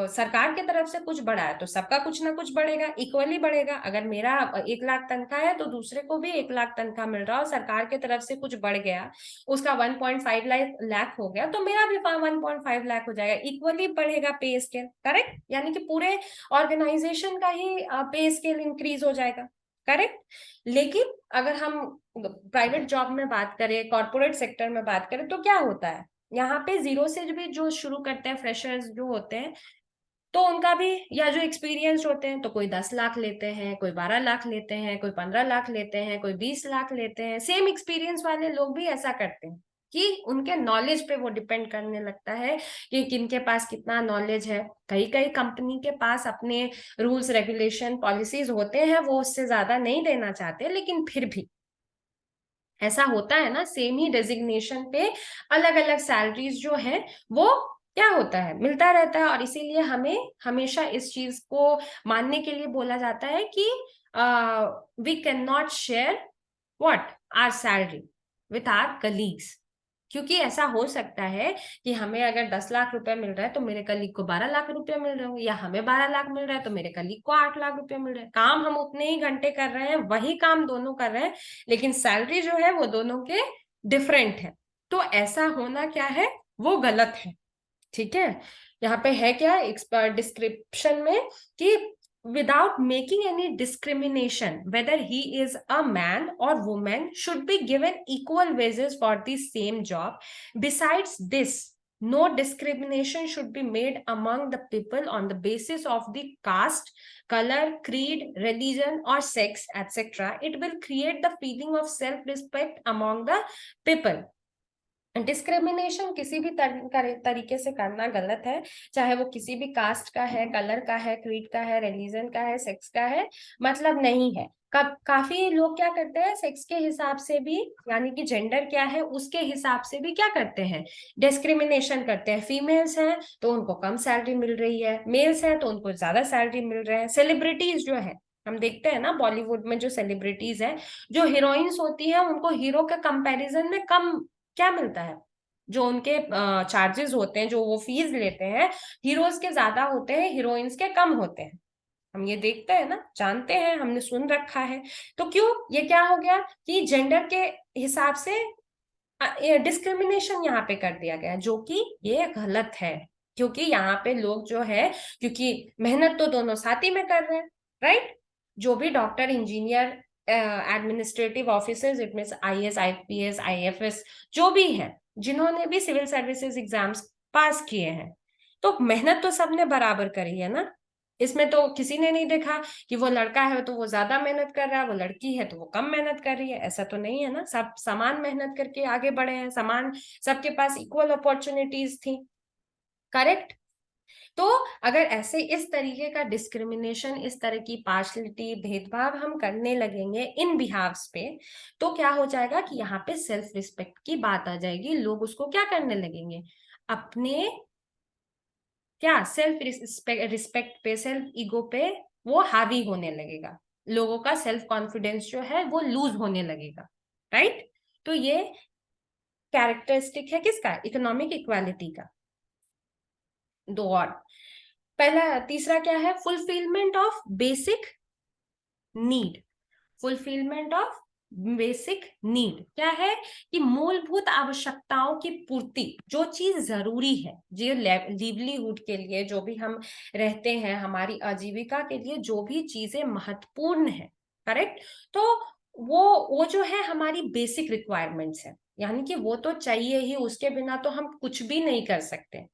सरकार की तरफ से कुछ बढ़ा है तो सबका कुछ ना कुछ बढ़ेगा, इक्वली बढ़ेगा। अगर मेरा 1 लाख तनख्वाह है तो दूसरे को भी 1 लाख तनख्वाह मिल रहा है, और सरकार की तरफ से कुछ बढ़ गया, उसका 1.5 लाख हो गया, तो मेरा भी 1.5 लाख हो जाएगा, इक्वली बढ़ेगा पे स्केल। करेक्ट, यानी कि पूरे ऑर्गेनाइजेशन का ही पे स्केल इंक्रीज हो जाएगा। करेक्ट, लेकिन अगर हम प्राइवेट जॉब में बात करें, कॉर्पोरेट सेक्टर में बात करें, तो क्या होता है, यहाँ पे जीरो से भी जो शुरू करते हैं, फ्रेशर्स जो होते हैं, तो उनका भी, या जो एक्सपीरियंस होते हैं, तो कोई 10 लाख लेते हैं, कोई 12 लाख लेते हैं, कोई 15 लाख लेते हैं, कोई 20 लाख लेते हैं। सेम एक्सपीरियंस वाले लोग भी ऐसा करते हैं कि उनके नॉलेज पे वो डिपेंड करने लगता है कि किनके पास कितना नॉलेज है। कई कई कंपनी के पास अपने रूल्स रेगुलेशन पॉलिसीज होते हैं, वो उससे ज्यादा नहीं देना चाहते, लेकिन फिर भी ऐसा होता है ना, सेम ही डेजिग्नेशन पे अलग अलग सैलरीज जो है वो क्या होता है, मिलता रहता है। और इसीलिए हमें हमेशा इस चीज को मानने के लिए बोला जाता है कि we can not share what our salary with our colleagues. क्योंकि ऐसा हो सकता है कि हमें अगर 10 लाख रुपए मिल रहा है तो मेरे कलीग को 12 लाख रुपए मिल रहे हो, या हमें 12 लाख मिल रहा है तो मेरे कलीग को 8 लाख रुपए मिल रहे हैं। काम हम उतने ही घंटे कर रहे हैं, वही काम दोनों कर रहे हैं, लेकिन सैलरी जो है वो दोनों के डिफरेंट है। तो ऐसा होना क्या है, वो गलत है। ठीक है, यहाँ पे है क्या डिस्क्रिप्शन में कि without making any discrimination whether he is a man or woman should be given equal wages for the same job. Besides this, no discrimination should be made among the people on the basis of the caste, color, creed, religion or sex, etc. It will create the feeling of self respect among the people. Discrimination किसी भी तरीके से करना गलत है, चाहे वो किसी भी कास्ट का है, कलर का है, क्रीड का है, रिलीजन का है, सेक्स का है, मतलब नहीं है। काफी लोग क्या करते हैं, सेक्स के हिसाब से भी, यानी कि जेंडर क्या है उसके हिसाब से भी क्या करते हैं, डिस्क्रिमिनेशन करते हैं। फीमेल्स हैं तो उनको कम सैलरी मिल रही है, मेल्स हैं तो उनको ज्यादा सैलरी मिल रहे हैं। सेलिब्रिटीज जो है, हम देखते हैं ना बॉलीवुड में जो सेलिब्रिटीज हैं, जो हीरोइंस होती हैं, उनको हीरो के कंपैरिजन में कम क्या मिलता है, जो उनके चार्जेस होते हैं, जो वो फीस लेते हैं, हीरोज के ज्यादा होते हैं, हीरोइंस के कम होते हैं। हम ये देखते हैं ना, जानते हैं, हमने सुन रखा है। तो क्यों ये क्या हो गया कि जेंडर के हिसाब से डिस्क्रिमिनेशन यहाँ पे कर दिया गया, जो कि ये गलत है। क्योंकि यहाँ पे लोग जो है, क्योंकि मेहनत तो दोनों साथ ही में कर रहे हैं, राइट। जो भी doctor, engineer, administrative officers, it means IAS, IPS, IFS, जो भी है, जिन्होंने भी सिविल सर्विसेज एग्जाम्स पास किए हैं, तो मेहनत तो सबने बराबर करी है ना। इसमें तो किसी ने नहीं देखा कि वो लड़का है तो वो ज्यादा मेहनत कर रहा है, वो लड़की है तो वो कम मेहनत कर रही है, ऐसा तो नहीं है ना। सब समान मेहनत करके आगे बढ़े हैं, समान, सबके पास इक्वल अपॉर्चुनिटीज थी, करेक्ट। तो अगर ऐसे इस तरीके का डिस्क्रिमिनेशन, इस तरह की पार्शलिटी, भेदभाव हम करने लगेंगे इन बिहाव्स पे, तो क्या हो जाएगा कि यहाँ पे सेल्फ रिस्पेक्ट की बात आ जाएगी। लोग उसको क्या करने लगेंगे, अपने क्या सेल्फ रिस्पेक्ट पे, सेल्फ ईगो पे वो हावी होने लगेगा। लोगों का सेल्फ कॉन्फिडेंस जो है वो लूज होने लगेगा, राइट। तो ये कैरेक्टरिस्टिक है किसका, इकोनॉमिक इक्वालिटी का। दो और, पहला, तीसरा क्या है, fulfilment of basic need. Fulfilment of basic need क्या है कि मूलभूत आवश्यकताओं की पूर्ति, जो चीज जरूरी है, जो लिवलीहुड के लिए, जो भी हम रहते हैं, हमारी आजीविका के लिए जो भी चीजें महत्वपूर्ण है, करेक्ट। तो वो जो है हमारी बेसिक रिक्वायरमेंट्स है, यानी कि वो तो चाहिए ही, उसके बिना तो हम कुछ भी नहीं कर सकते।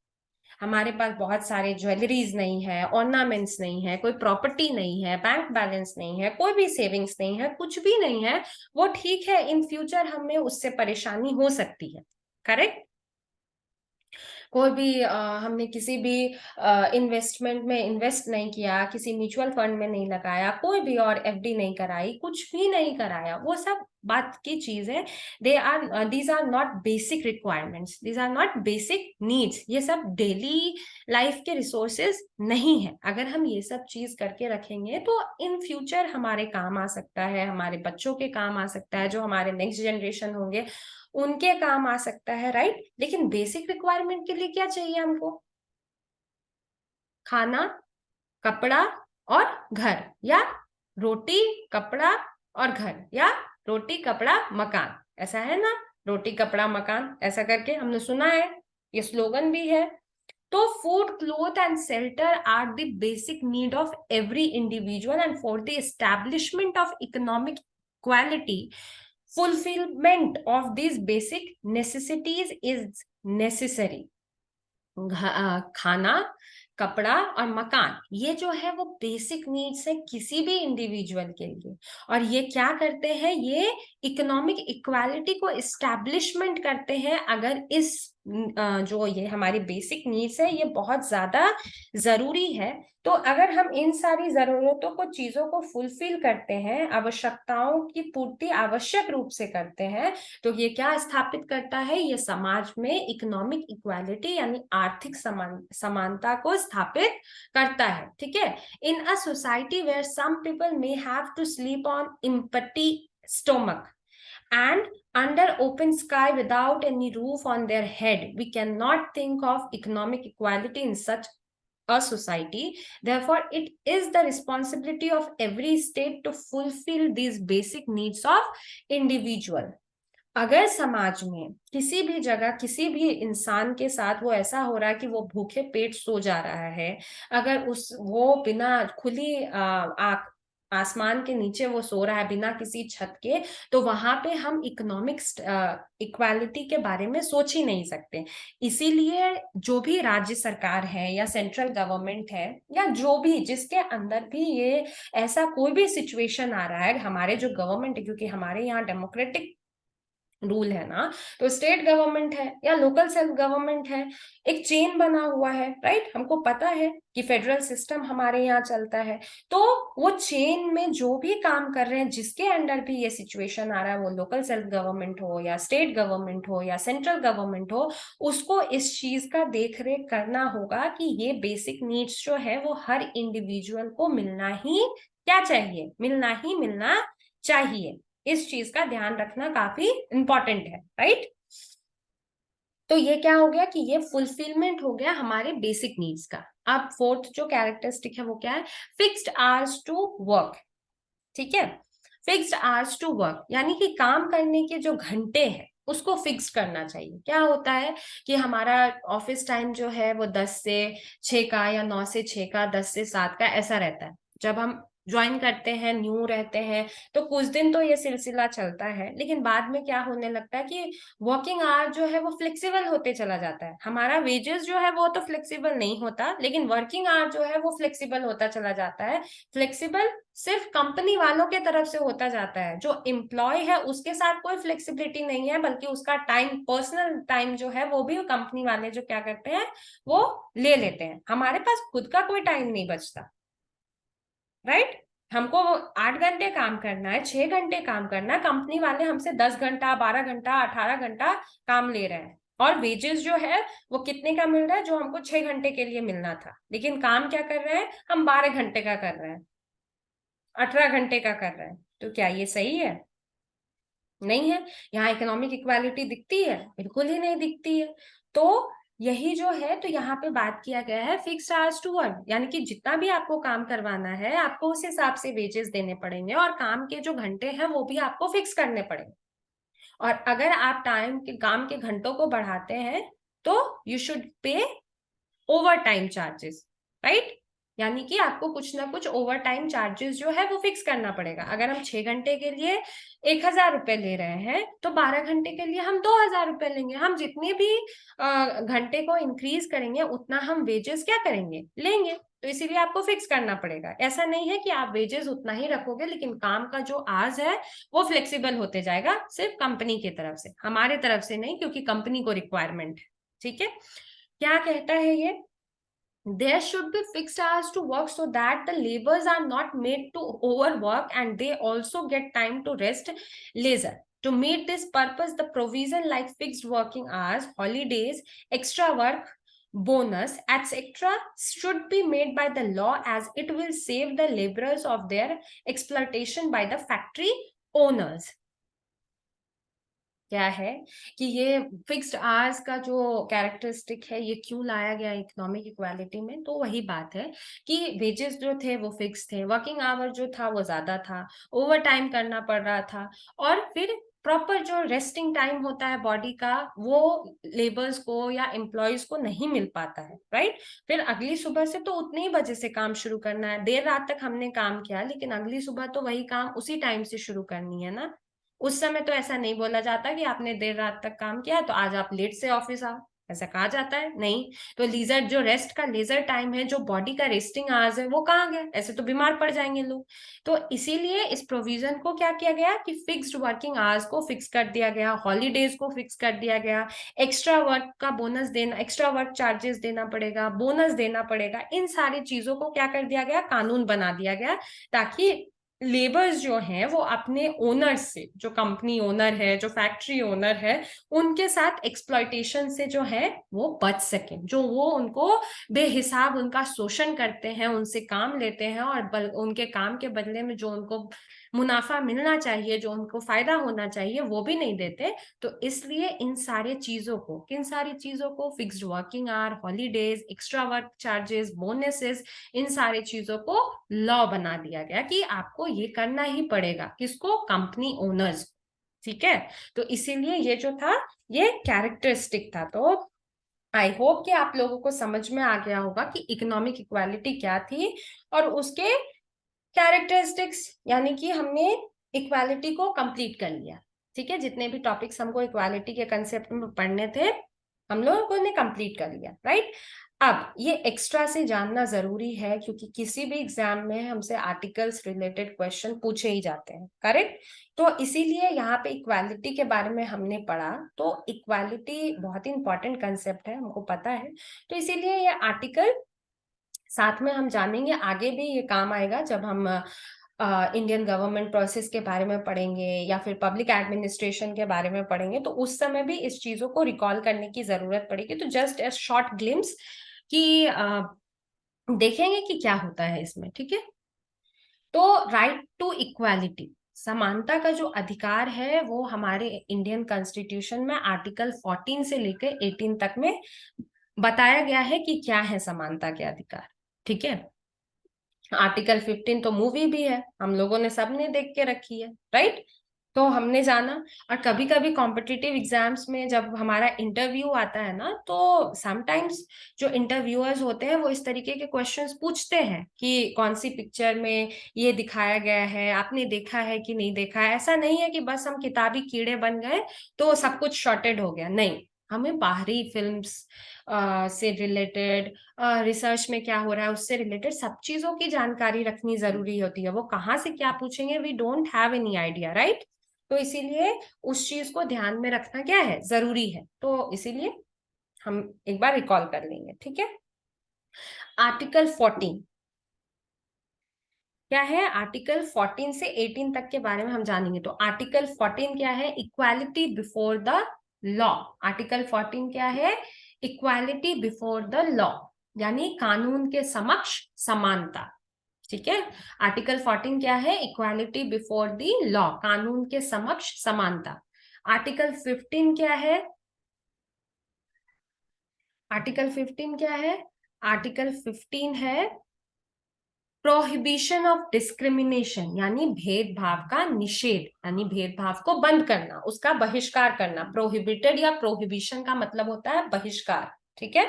हमारे पास बहुत सारे ज्वेलरीज नहीं है, ऑर्नामेंट्स नहीं है, कोई प्रॉपर्टी नहीं है, बैंक बैलेंस नहीं है, कोई भी सेविंग्स नहीं है, कुछ भी नहीं है, वो ठीक है, इन फ्यूचर हमें उससे परेशानी हो सकती है, करेक्ट। कोई भी हमने किसी भी इन्वेस्टमेंट में इन्वेस्ट नहीं किया, किसी म्यूचुअल फंड में नहीं लगाया, कोई भी और एफडी नहीं कराई, कुछ भी नहीं कराया, वो सब बात की चीज है। These are not basic requirements, these are not basic needs. ये सब डेली लाइफ के रिसोर्सेज नहीं है। अगर हम ये सब चीज करके रखेंगे तो इन फ्यूचर हमारे काम आ सकता है, हमारे बच्चों के काम आ सकता है, जो हमारे नेक्स्ट जनरेशन होंगे उनके काम आ सकता है, राइट। लेकिन बेसिक रिक्वायरमेंट के लिए क्या चाहिए हमको, खाना, कपड़ा और घर, या रोटी, कपड़ा और घर, या रोटी, कपड़ा, मकान, ऐसा है ना, रोटी, कपड़ा, मकान, ऐसा करके हमने सुना है, ये स्लोगन भी है। तो food, cloth and shelter are the basic need of every individual, and for the establishment of economic equality, fulfillment of these basic necessities is necessary। खाना, कपड़ा और मकान, ये जो है वो बेसिक नीड्स है किसी भी इंडिविजुअल के लिए। और ये क्या करते हैं, ये इकोनॉमिक इक्वालिटी को इस्टेब्लिशमेंट करते हैं। अगर इस जो ये हमारी बेसिक नीड्स है ये बहुत ज्यादा जरूरी है, तो अगर हम इन सारी जरूरतों को, चीजों को फुलफिल करते हैं, आवश्यकताओं की पूर्ति आवश्यक रूप से करते हैं, तो ये क्या स्थापित करता है, ये समाज में इकोनॉमिक इक्वालिटी यानी आर्थिक समानता को स्थापित करता है, ठीक है। In a society where some people may have to sleep on empty stomach and under open sky without any roof on their head, we cannot think of economic equality in such a society. Therefore, it is the responsibility of every state to fulfill these basic needs of individual। अगर समाज में किसी भी जगह किसी भी इंसान के साथ वो ऐसा हो रहा है कि वो भूखे पेट सो जा रहा है, अगर उस वो बिना खुली आसमान के नीचे वो सो रहा है, बिना किसी छत के, तो वहां पे हम इकोनॉमिक इक्वालिटी के बारे में सोच ही नहीं सकते। इसीलिए जो भी राज्य सरकार है या सेंट्रल गवर्नमेंट है, या जो भी जिसके अंदर भी ये ऐसा कोई भी सिचुएशन आ रहा है, हमारे जो गवर्नमेंट है, क्योंकि हमारे यहाँ डेमोक्रेटिक रूल है ना, तो स्टेट गवर्नमेंट है या लोकल सेल्फ गवर्नमेंट है, एक चेन बना हुआ है, राइट। हमको पता है कि फेडरल सिस्टम हमारे यहाँ चलता है, तो वो चेन में जो भी काम कर रहे हैं, जिसके अंडर भी ये सिचुएशन आ रहा है, वो लोकल सेल्फ गवर्नमेंट हो या स्टेट गवर्नमेंट हो या सेंट्रल गवर्नमेंट हो, उसको इस चीज का देख रेख करना होगा कि ये बेसिक नीड्स जो है वो हर इंडिविजुअल को मिलना ही क्या चाहिए, मिलना ही मिलना चाहिए। इस चीज का ध्यान रखना काफी इंपॉर्टेंट है, राइट। तो ये क्या हो गया कि ये फुलफिलमेंट हो गया हमारे बेसिक नीड्स का। अब फोर्थ जो कैरेक्टरिस्टिक है वो क्या है, फिक्स्ड आवर्स टू वर्क। ठीक है, फिक्स्ड आवर्स टू वर्क यानी कि काम करने के जो घंटे हैं उसको फिक्स करना चाहिए। क्या होता है कि हमारा ऑफिस टाइम जो है वो 10 से 6 का या 9 से 6 का, 10 से 7 का ऐसा रहता है। जब हम ज्वाइन करते हैं, न्यू रहते हैं, तो कुछ दिन तो ये सिलसिला चलता है, लेकिन बाद में क्या होने लगता है कि वर्किंग आवर जो है वो फ्लेक्सिबल होते चला जाता है। हमारा वेजेस जो है वो तो फ्लेक्सिबल नहीं होता, लेकिन वर्किंग आवर जो है वो फ्लेक्सिबल होता चला जाता है। फ्लेक्सिबल सिर्फ कंपनी वालों के तरफ से होता जाता है, जो एम्प्लॉय है उसके साथ कोई फ्लेक्सिबिलिटी नहीं है, बल्कि उसका टाइम, पर्सनल टाइम जो है वो भी कंपनी वाले जो क्या करते हैं वो ले लेते हैं। हमारे पास खुद का कोई टाइम नहीं बचता, राइट। हमको 8 घंटे काम करना है, 6 घंटे काम करना है, कंपनी वाले हमसे 10 घंटा, 12 घंटा, 18 घंटा काम ले रहे हैं, और वेजेस जो है वो कितने का मिल रहा है, जो हमको 6 घंटे के लिए मिलना था, लेकिन काम क्या कर रहे हैं हम, 12 घंटे का कर रहे हैं, 18 घंटे का कर रहे हैं। तो क्या ये सही है? नहीं है। यहाँ इकोनॉमिक इक्वालिटी दिखती है? बिल्कुल ही नहीं दिखती है। तो यही जो है, तो यहाँ पे बात किया गया है फिक्स्ड आवर्स टू वर्क, यानी कि जितना भी आपको काम करवाना है आपको उस हिसाब से वेजेस देने पड़ेंगे, और काम के जो घंटे हैं वो भी आपको फिक्स करने पड़ेंगे। और अगर आप टाइम के काम के घंटों को बढ़ाते हैं तो you should pay over time charges, right. यानी कि आपको कुछ ना कुछ ओवर टाइम चार्जेस जो है वो फिक्स करना पड़ेगा। अगर हम 6 घंटे के लिए 1,000 रुपए ले रहे हैं, तो 12 घंटे के लिए हम 2,000 रुपए लेंगे। हम जितने भी घंटे को इंक्रीज करेंगे उतना हम वेजेस क्या करेंगे, लेंगे। तो इसीलिए आपको फिक्स करना पड़ेगा। ऐसा नहीं है कि आप वेजेस उतना ही रखोगे, लेकिन काम का जो आज है वो फ्लेक्सिबल होते जाएगा, सिर्फ कंपनी की तरफ से, हमारे तरफ से नहीं, क्योंकि कंपनी को रिक्वायरमेंट है। ठीक है, क्या कहता है ये, there should be fixed hours to work so that the laborers are not made to overwork and they also get time to rest leisure. To meet this purpose, the provision like fixed working hours, holidays, extra work, bonus, etc. should be made by the law, as it will save the laborers of their exploitation by the factory owners. क्या है कि ये fixed hours का जो characteristic है ये क्यों लाया गया इकोनॉमिक इक्वालिटी में, तो वही बात है कि वेजेस जो थे वो फिक्स थे, वर्किंग आवर जो था वो ज्यादा था, ओवर टाइम करना पड़ रहा था, और फिर प्रॉपर जो रेस्टिंग टाइम होता है बॉडी का वो लेबर्स को या एम्प्लॉयज को नहीं मिल पाता है, राइट। फिर अगली सुबह से तो उतने ही बजे से काम शुरू करना है, देर रात तक हमने काम किया, लेकिन अगली सुबह तो वही काम उसी टाइम से शुरू करनी है ना। उस समय तो ऐसा नहीं बोला जाता कि आपने देर रात तक काम किया तो आज आप लेट से ऑफिस आओ, ऐसा कहा जाता है नहीं। तो लीजर जो रेस्ट का लेजर टाइम है, जो बॉडी का रेस्टिंग आवर्स है, वो कहाँ गया? ऐसे तो बीमार पड़ जाएंगे लोग। तो इसीलिए इस प्रोविजन को क्या किया गया कि फिक्स्ड वर्किंग आवर्स को फिक्स कर दिया गया, हॉलीडेज को फिक्स कर दिया गया, एक्स्ट्रा वर्क का बोनस देना, एक्स्ट्रा वर्क चार्जेस देना पड़ेगा, बोनस देना पड़ेगा, इन सारी चीजों को क्या कर दिया गया, कानून बना दिया गया, ताकि लेबर्स जो हैं वो अपने ओनर्स से, जो कंपनी ओनर है, जो फैक्ट्री ओनर है, उनके साथ एक्सप्लॉयटेशन से जो है वो बच सके, जो वो उनको बेहिसाब उनका शोषण करते हैं, उनसे काम लेते हैं, और उनके काम के बदले में जो उनको मुनाफा मिलना चाहिए, जो उनको फायदा होना चाहिए, वो भी नहीं देते। तो इसलिए इन सारे चीजों को, किन सारी चीजों को, fixed working hour, holidays, extra work charges, bonuses, इन सारी चीजों को लॉ बना दिया गया कि आपको ये करना ही पड़ेगा। किसको? Company owners. ठीक है, तो इसीलिए ये जो था ये कैरेक्टरिस्टिक था। तो आई होप कि आप लोगों को समझ में आ गया होगा कि इकोनॉमिक इक्वालिटी क्या थी और उसके कैरेक्टरिस्टिक्स, यानी कि हमने इक्वालिटी को कंप्लीट कर लिया। ठीक है, जितने भी टॉपिक्स हमको इक्वालिटी के कंसेप्ट में पढ़ने थे हम लोगों ने कंप्लीट कर लिया, राइट। अब ये एक्स्ट्रा से जानना जरूरी है, क्योंकि किसी भी एग्जाम में हमसे आर्टिकल्स रिलेटेड क्वेश्चन पूछे ही जाते हैं, करेक्ट। तो इसीलिए यहाँ पे इक्वालिटी के बारे में हमने पढ़ा, तो इक्वालिटी बहुत ही इंपॉर्टेंट कंसेप्ट है, हमको पता है। तो इसीलिए ये आर्टिकल साथ में हम जानेंगे, आगे भी ये काम आएगा जब हम इंडियन गवर्नमेंट प्रोसेस के बारे में पढ़ेंगे या फिर पब्लिक एडमिनिस्ट्रेशन के बारे में पढ़ेंगे, तो उस समय भी इस चीजों को रिकॉल करने की जरूरत पड़ेगी। तो जस्ट ए शॉर्ट ग्लिम्स कि देखेंगे कि क्या होता है इसमें। ठीक है, तो राइट टू इक्वालिटी, समानता का जो अधिकार है वो हमारे इंडियन कॉन्स्टिट्यूशन में आर्टिकल 14 से लेकर 18 तक में बताया गया है कि क्या है समानता के अधिकार। ठीक है, आर्टिकल 15 तो मूवी भी है, हम लोगों ने सबने देख के रखी है, राइट। तो हमने जाना। और कभी कभी कॉम्पिटिटिव एग्जाम्स में जब हमारा इंटरव्यू आता है ना, तो समटाइम्स जो इंटरव्यूअर्स होते हैं वो इस तरीके के क्वेश्चंस पूछते हैं कि कौन सी पिक्चर में ये दिखाया गया है, आपने देखा है कि नहीं देखा है। ऐसा नहीं है कि बस हम किताबी कीड़े बन गए तो सब कुछ शॉर्टेड हो गया, नहीं। हमें बाहरी फिल्म्स से रिलेटेड, रिसर्च में क्या हो रहा है उससे रिलेटेड सब चीजों की जानकारी रखनी जरूरी होती है। वो कहाँ से क्या पूछेंगे, we don't have any idea, right. तो इसीलिए उस चीज को ध्यान में रखना क्या है, जरूरी है। तो इसीलिए हम एक बार रिकॉल कर लेंगे, ठीक है। आर्टिकल 14 क्या है, आर्टिकल 14 से 18 तक के बारे में हम जानेंगे। तो आर्टिकल 14 क्या है, equality before the law. Article 14 क्या है, इक्वालिटी बिफोर द लॉ, यानी कानून के समक्ष समानता। ठीक है, आर्टिकल 14 क्या है, इक्वालिटी बिफोर द लॉ, कानून के समक्ष समानता। आर्टिकल 15 क्या है, आर्टिकल 15 क्या है, आर्टिकल 15 है प्रोहिबिशन ऑफ डिस्क्रिमिनेशन, यानी भेदभाव का निषेध, यानी भेदभाव को बंद करना, उसका बहिष्कार करना। प्रोहिबिटेड या प्रोहिबिशन का मतलब होता है बहिष्कार, ठीक है।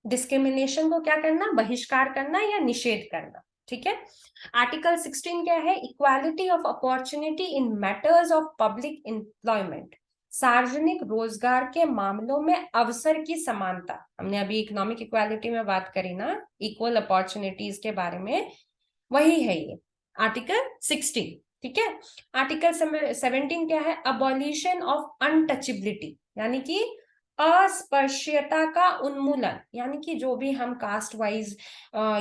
डिस्क्रिमिनेशन को क्या करना, बहिष्कार करना या निषेध करना, ठीक है। आर्टिकल 16 क्या है, equality of opportunity in matters of public employment, सार्वजनिक रोजगार के मामलों में अवसर की समानता। हमने अभी इकोनॉमिक इक्वालिटी में बात करी ना, इक्वल अपॉर्चुनिटीज के बारे में, वही है ये आर्टिकल 16, ठीक है। आर्टिकल 17 क्या है, अबॉलिशन ऑफ अनटचेबिलिटी, यानी कि अस्पृश्यता का उन्मूलन, यानी कि जो भी हम कास्ट वाइज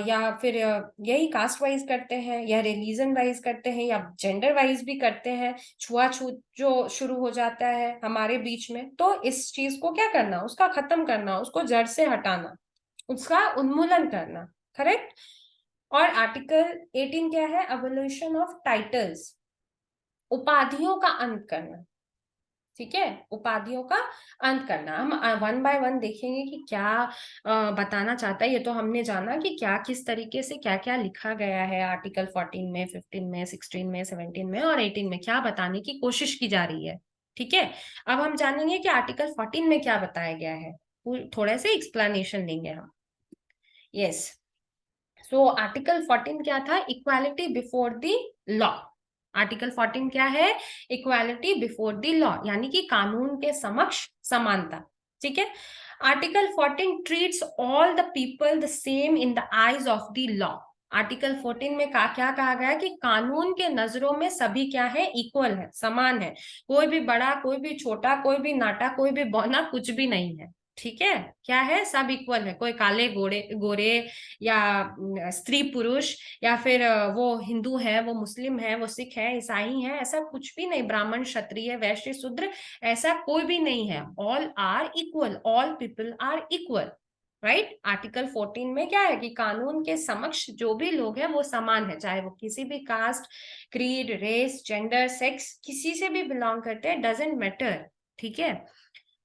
या फिर यही कास्ट वाइज करते हैं या रिलीजन वाइज करते हैं या जेंडर वाइज भी करते हैं, छुआछूत जो शुरू हो जाता है हमारे बीच में, तो इस चीज को क्या करना, उसका खत्म करना, उसको जड़ से हटाना, उसका उन्मूलन करना, करेक्ट। और आर्टिकल 18 क्या है, अबोलिशन ऑफ टाइटल्स, उपाधियों का अंत करना, ठीक है, उपाधियों का अंत करना। हम वन बाय वन देखेंगे कि क्या बताना चाहता है। ये तो हमने जाना कि क्या किस तरीके से क्या क्या लिखा गया है आर्टिकल 14 में, 15 में, 16 में, 17 में और 18 में, क्या बताने की कोशिश की जा रही है, ठीक है। अब हम जानेंगे कि आर्टिकल 14 में क्या बताया गया है, थोड़े से एक्सप्लेनेशन देंगे हम। यस, सो आर्टिकल 14 क्या था, equality before the law. Article 14 क्या है, इक्वालिटी बिफोर द लॉ, यानी कि कानून के समक्ष समानता, ठीक है। Article 14 treats all the people the same in the eyes of the law. Article 14 में क्या कहा गया है कि कानून के नजरों में सभी क्या है, इक्वल है, समान है। कोई भी बड़ा, कोई भी छोटा, कोई भी नाटा, कोई भी बौना, कुछ भी नहीं है, ठीक है। क्या है, सब इक्वल है, कोई काले गोरे गोरे या स्त्री पुरुष या फिर वो हिंदू है, वो मुस्लिम है, वो सिख है, ईसाई है, ऐसा कुछ भी नहीं। ब्राह्मण, क्षत्रिय, वैश्य, शूद्र, ऐसा कोई भी नहीं है। All are equal, all people are equal, right. Article 14 में क्या है कि कानून के समक्ष जो भी लोग हैं वो समान है, चाहे वो किसी भी caste, creed, race, gender, sex, किसी से भी बिलोंग करते हैं, डजेंट मैटर, ठीक है।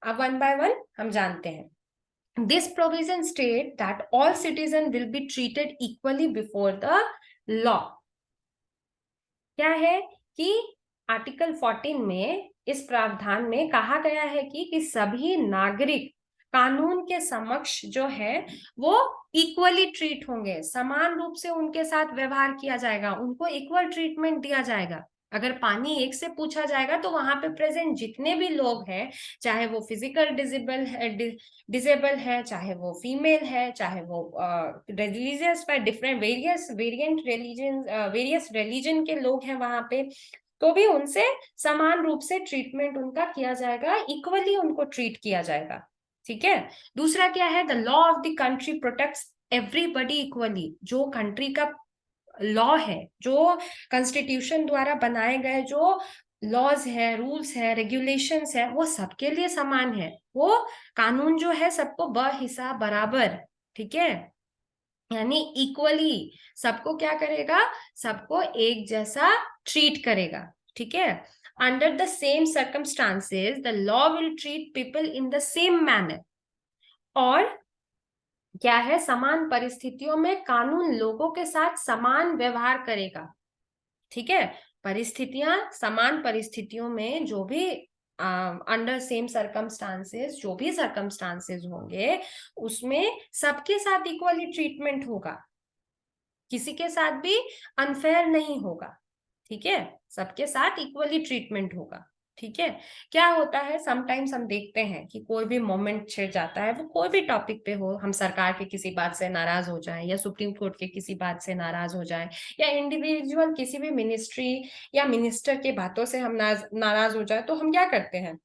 अब वन बाय वन हम जानते हैं। This provision state that all citizens will be treated equally before the law। क्या है कि आर्टिकल 14 में इस प्रावधान में कहा गया है कि सभी नागरिक कानून के समक्ष जो है वो इक्वली ट्रीट होंगे, समान रूप से उनके साथ व्यवहार किया जाएगा, उनको इक्वल ट्रीटमेंट दिया जाएगा। अगर पानी एक से पूछा जाएगा तो वहां पे प्रेजेंट जितने भी लोग हैं, चाहे वो फिजिकल डिसेबल है, चाहे वो फीमेल है, चाहे वो रिलीजियस पर डिफरेंट वेरियस रिलीजन के लोग हैं वहां पे, तो भी उनसे समान रूप से ट्रीटमेंट उनका किया जाएगा, इक्वली उनको ट्रीट किया जाएगा, ठीक है। दूसरा क्या है, the law of the country protects everybody equally. जो कंट्री का लॉ है, जो कॉन्स्टिट्यूशन द्वारा बनाए गए जो लॉज है, रूल्स है, रेगुलेशंस है, वो सबके लिए समान है। वो कानून जो है सबको बहिसाब बराबर, ठीक है। यानी इक्वली सबको क्या करेगा, सबको एक जैसा ट्रीट करेगा, ठीक है। Under the same circumstances the law will treat people in the same manner. और क्या है, समान परिस्थितियों में कानून लोगों के साथ समान व्यवहार करेगा, ठीक है। परिस्थितियां, समान परिस्थितियों में जो भी अंडर सेम सर्कमस्टांसेस, जो भी सर्कमस्टांसेस होंगे उसमें सबके साथ इक्वली ट्रीटमेंट होगा, किसी के साथ भी अनफेयर नहीं होगा, ठीक है। सबके साथ इक्वली ट्रीटमेंट होगा, ठीक है। क्या होता है, समटाइम्स हम देखते हैं कि कोई भी मोमेंट छिड़ जाता है, वो कोई भी टॉपिक पे हो, हम सरकार के किसी बात से नाराज हो जाएं या सुप्रीम कोर्ट के किसी बात से नाराज हो जाएं या इंडिविजुअल किसी भी मिनिस्ट्री या मिनिस्टर के बातों से हम नाराज हो जाए, तो हम क्या करते हैं,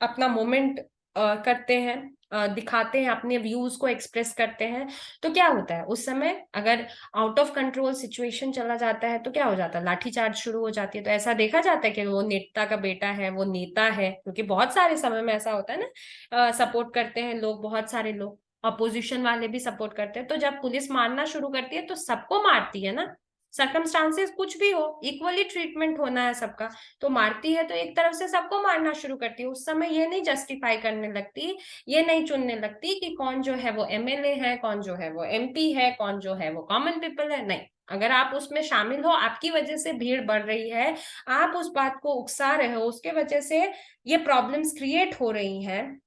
अपना मोमेंट करते हैं, दिखाते हैं, अपने व्यूज को एक्सप्रेस करते हैं। तो क्या होता है उस समय, अगर आउट ऑफ कंट्रोल सिचुएशन चला जाता है तो क्या हो जाता है, लाठीचार्ज शुरू हो जाती है। तो ऐसा देखा जाता है कि वो नेता का बेटा है, वो नेता है, क्योंकि बहुत सारे समय में ऐसा होता है ना, सपोर्ट करते हैं लोग, बहुत सारे लोग अपोजिशन वाले भी सपोर्ट करते हैं। तो जब पुलिस मारना शुरू करती है तो सबको मारती है ना, सर्कमस्टांसेस कुछ भी हो, इक्वली ट्रीटमेंट होना है सबका। तो मारती है तो एक तरफ से सबको मारना शुरू करती है। उस समय ये नहीं जस्टिफाई करने लगती, ये नहीं चुनने लगती कि कौन जो है वो एमएलए है, कौन जो है वो एमपी है, कौन जो है वो कॉमन पीपल है। नहीं, अगर आप उसमें शामिल हो, आपकी वजह से भीड़ बढ़ रही है, आप उस बात को उकसा रहे हो, उसके वजह से ये प्रॉब्लम्स क्रिएट हो रही हैं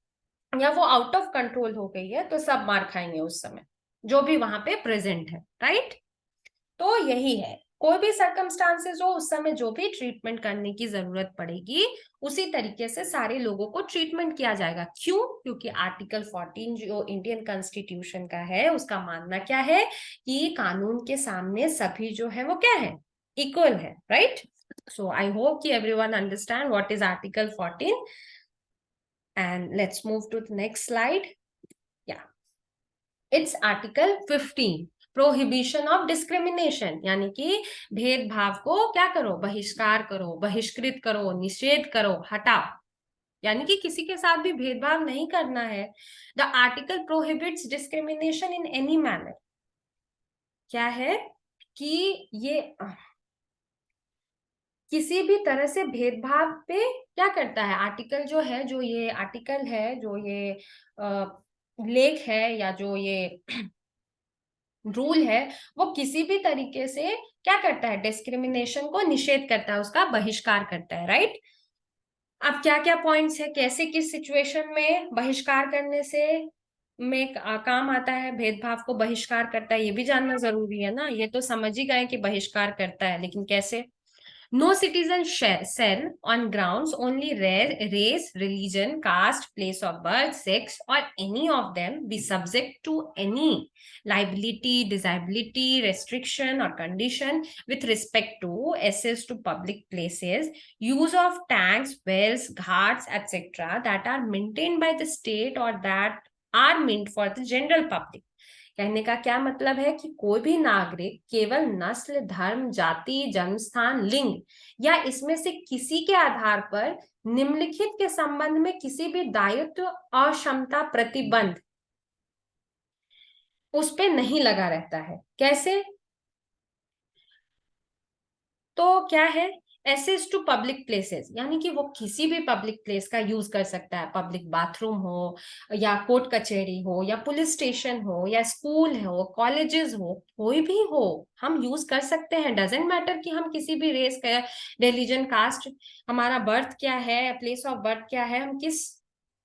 या वो आउट ऑफ कंट्रोल हो गई है, तो सब मार खाएंगे उस समय, जो भी वहां पे प्रेजेंट है, राइट। तो यही है, कोई भी सर्कमस्टांसेस हो, उस समय जो भी ट्रीटमेंट करने की जरूरत पड़ेगी उसी तरीके से सारे लोगों को ट्रीटमेंट किया जाएगा। क्यों? क्योंकि आर्टिकल 14 जो इंडियन कॉन्स्टिट्यूशन का है, उसका मानना क्या है कि कानून के सामने सभी जो है वो क्या है, इक्वल है, राइट। सो आई होप कि everyone understand what is article 14 and let's move to the next slide. या it's article 15, prohibition of discrimination, यानी कि भेदभाव को क्या करो, बहिष्कार करो, बहिष्कृत करो, निषेध करो, हटाओ, यानी कि किसी के साथ भी भेदभाव नहीं करना है। The article prohibits discrimination in any manner, क्या है कि ये किसी भी तरह से भेदभाव पे क्या करता है, आर्टिकल जो है, जो ये आर्टिकल है, जो ये लेख है, या जो ये रूल है, वो किसी भी तरीके से क्या करता है, डिस्क्रिमिनेशन को निषेध करता है, उसका बहिष्कार करता है, राइट। अब क्या क्या पॉइंट्स है, कैसे किस सिचुएशन में बहिष्कार करने से में काम आता है, भेदभाव को बहिष्कार करता है, ये भी जानना जरूरी है ना। ये तो समझ ही गए कि बहिष्कार करता है, लेकिन कैसे। No citizen shall, on grounds only race, religion, caste, place of birth, sex, or any of them, be subject to any liability, disability, restriction, or condition with respect to access to public places, use of tanks, wells, ghats, etc., that are maintained by the state or that are meant for the general public। कहने का क्या मतलब है कि कोई भी नागरिक केवल नस्ल, धर्म, जाति, जन्मस्थान, लिंग या इसमें से किसी के आधार पर निम्नलिखित के संबंध में किसी भी दायित्व, अक्षमता, प्रतिबंध उस पे नहीं लगा रहता है। कैसे? तो क्या है, एसेस टू पब्लिक प्लेसेस, यानी कि वो किसी भी पब्लिक प्लेस का यूज कर सकता है, पब्लिक बाथरूम हो या कोर्ट कचहरी हो या पुलिस स्टेशन हो या स्कूल हो, कॉलेजेस हो, कोई भी हो, हम यूज कर सकते हैं। डजेंट मैटर कि हम किसी भी रेस का, रिलीजन, कास्ट, हमारा बर्थ क्या है, प्लेस ऑफ बर्थ क्या है, हम किस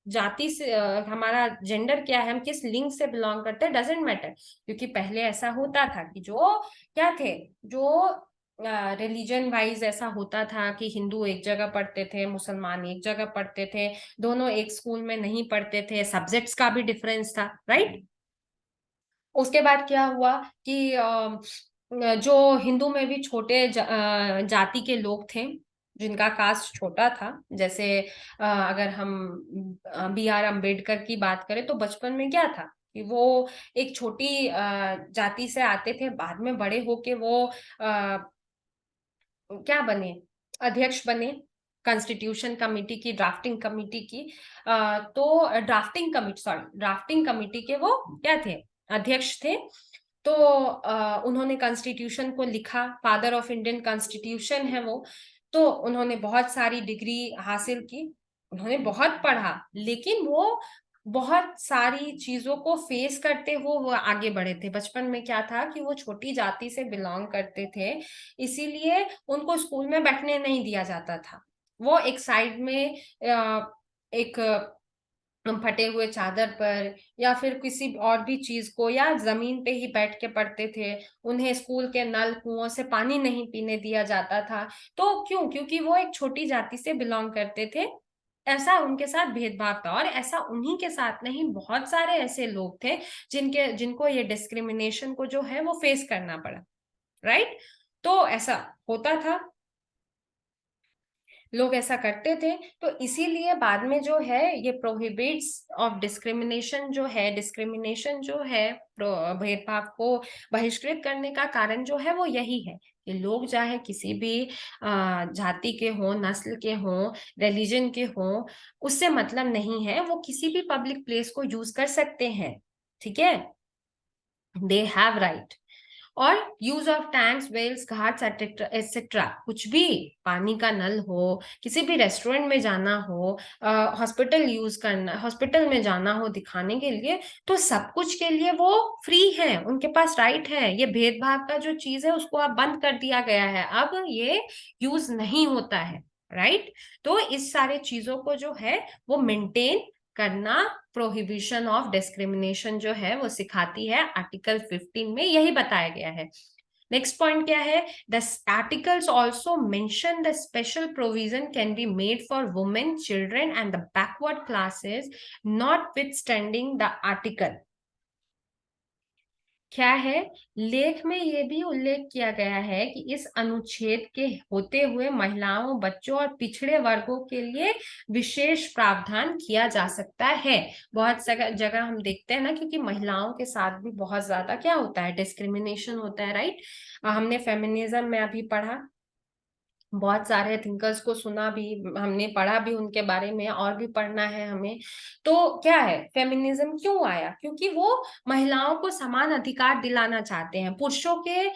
जाति से, हमारा जेंडर क्या है, हम किस लिंग से बिलोंग करते हैं, डजेंट मैटर। क्योंकि पहले ऐसा होता था कि जो क्या थे, जो रिलीजन वाइज ऐसा होता था कि हिंदू एक जगह पढ़ते थे, मुसलमान एक जगह पढ़ते थे, दोनों एक स्कूल में नहीं पढ़ते थे, सब्जेक्ट्स का भी डिफरेंस था, राइट। उसके बाद क्या हुआ कि जो हिंदू में भी छोटे जाति के लोग थे, जिनका कास्ट छोटा था, जैसे अगर हम B.R. अम्बेडकर की बात करें तो बचपन में क्या था कि वो एक छोटी जाति से आते थे, बाद में बड़े होके वो क्या बने, अध्यक्ष बने कॉन्स्टिट्यूशन कमिटी की, ड्राफ्टिंग कमिटी की। तो drafting committee, sorry, drafting committee के वो क्या थे, अध्यक्ष थे। तो उन्होंने कॉन्स्टिट्यूशन को लिखा, फादर ऑफ इंडियन कॉन्स्टिट्यूशन है वो। तो उन्होंने बहुत सारी डिग्री हासिल की, उन्होंने बहुत पढ़ा, लेकिन वो बहुत सारी चीजों को फेस करते हुए वो आगे बढ़े थे। बचपन में क्या था कि वो छोटी जाति से बिलोंग करते थे, इसीलिए उनको स्कूल में बैठने नहीं दिया जाता था। वो एक साइड में एक फटे हुए चादर पर या फिर किसी और भी चीज को या जमीन पे ही बैठ के पढ़ते थे। उन्हें स्कूल के नल कुओं से पानी नहीं पीने दिया जाता था। तो क्यों? क्योंकि वो एक छोटी जाति से बिलोंग करते थे, ऐसा उनके साथ भेदभाव था। और ऐसा उन्हीं के साथ नहीं, बहुत सारे ऐसे लोग थे जिनको ये डिस्क्रिमिनेशन को जो है वो फेस करना पड़ा। राइट? तो ऐसा होता था, लोग ऐसा करते थे। तो इसीलिए बाद में जो है ये प्रोहिबिट्स ऑफ डिस्क्रिमिनेशन जो है, डिस्क्रिमिनेशन जो है भेदभाव को बहिष्कृत करने का कारण जो है वो यही है कि लोग चाहे किसी भी जाति के हो, नस्ल के हो, रिलीजन के हो, उससे मतलब नहीं है, वो किसी भी पब्लिक प्लेस को यूज कर सकते हैं। ठीक है, दे हैव राइट। और use of tanks, wells, ghats etcetera, कुछ भी, पानी का नल हो, किसी भी रेस्टोरेंट में जाना हो, हॉस्पिटल यूज करना, हॉस्पिटल में जाना हो दिखाने के लिए, तो सब कुछ के लिए वो फ्री है, उनके पास राइट है। ये भेदभाव का जो चीज है उसको अब बंद कर दिया गया है, अब ये यूज नहीं होता है। राइट? तो इस सारे चीजों को जो है वो मेंटेन करना प्रोहिबिशन ऑफ डिस्क्रिमिनेशन जो है वो सिखाती है। आर्टिकल 15 में यही बताया गया है। नेक्स्ट पॉइंट क्या है? The articles also mention the special provision can be made for women, children and the backward classes, not with standing the article. क्या है? लेख में यह भी उल्लेख किया गया है कि इस अनुच्छेद के होते हुए महिलाओं, बच्चों और पिछड़े वर्गों के लिए विशेष प्रावधान किया जा सकता है। बहुत जगह हम देखते हैं ना, क्योंकि महिलाओं के साथ भी बहुत ज्यादा क्या होता है, डिस्क्रिमिनेशन होता है। राइट? हमने फेमिनिज्म में अभी पढ़ा, बहुत सारे थिंकर्स को सुना भी, हमने पढ़ा भी उनके बारे में, और भी पढ़ना है हमें। तो क्या है, फेमिनिज्म क्यों आया? क्योंकि वो महिलाओं को समान अधिकार दिलाना चाहते हैं। पुरुषों के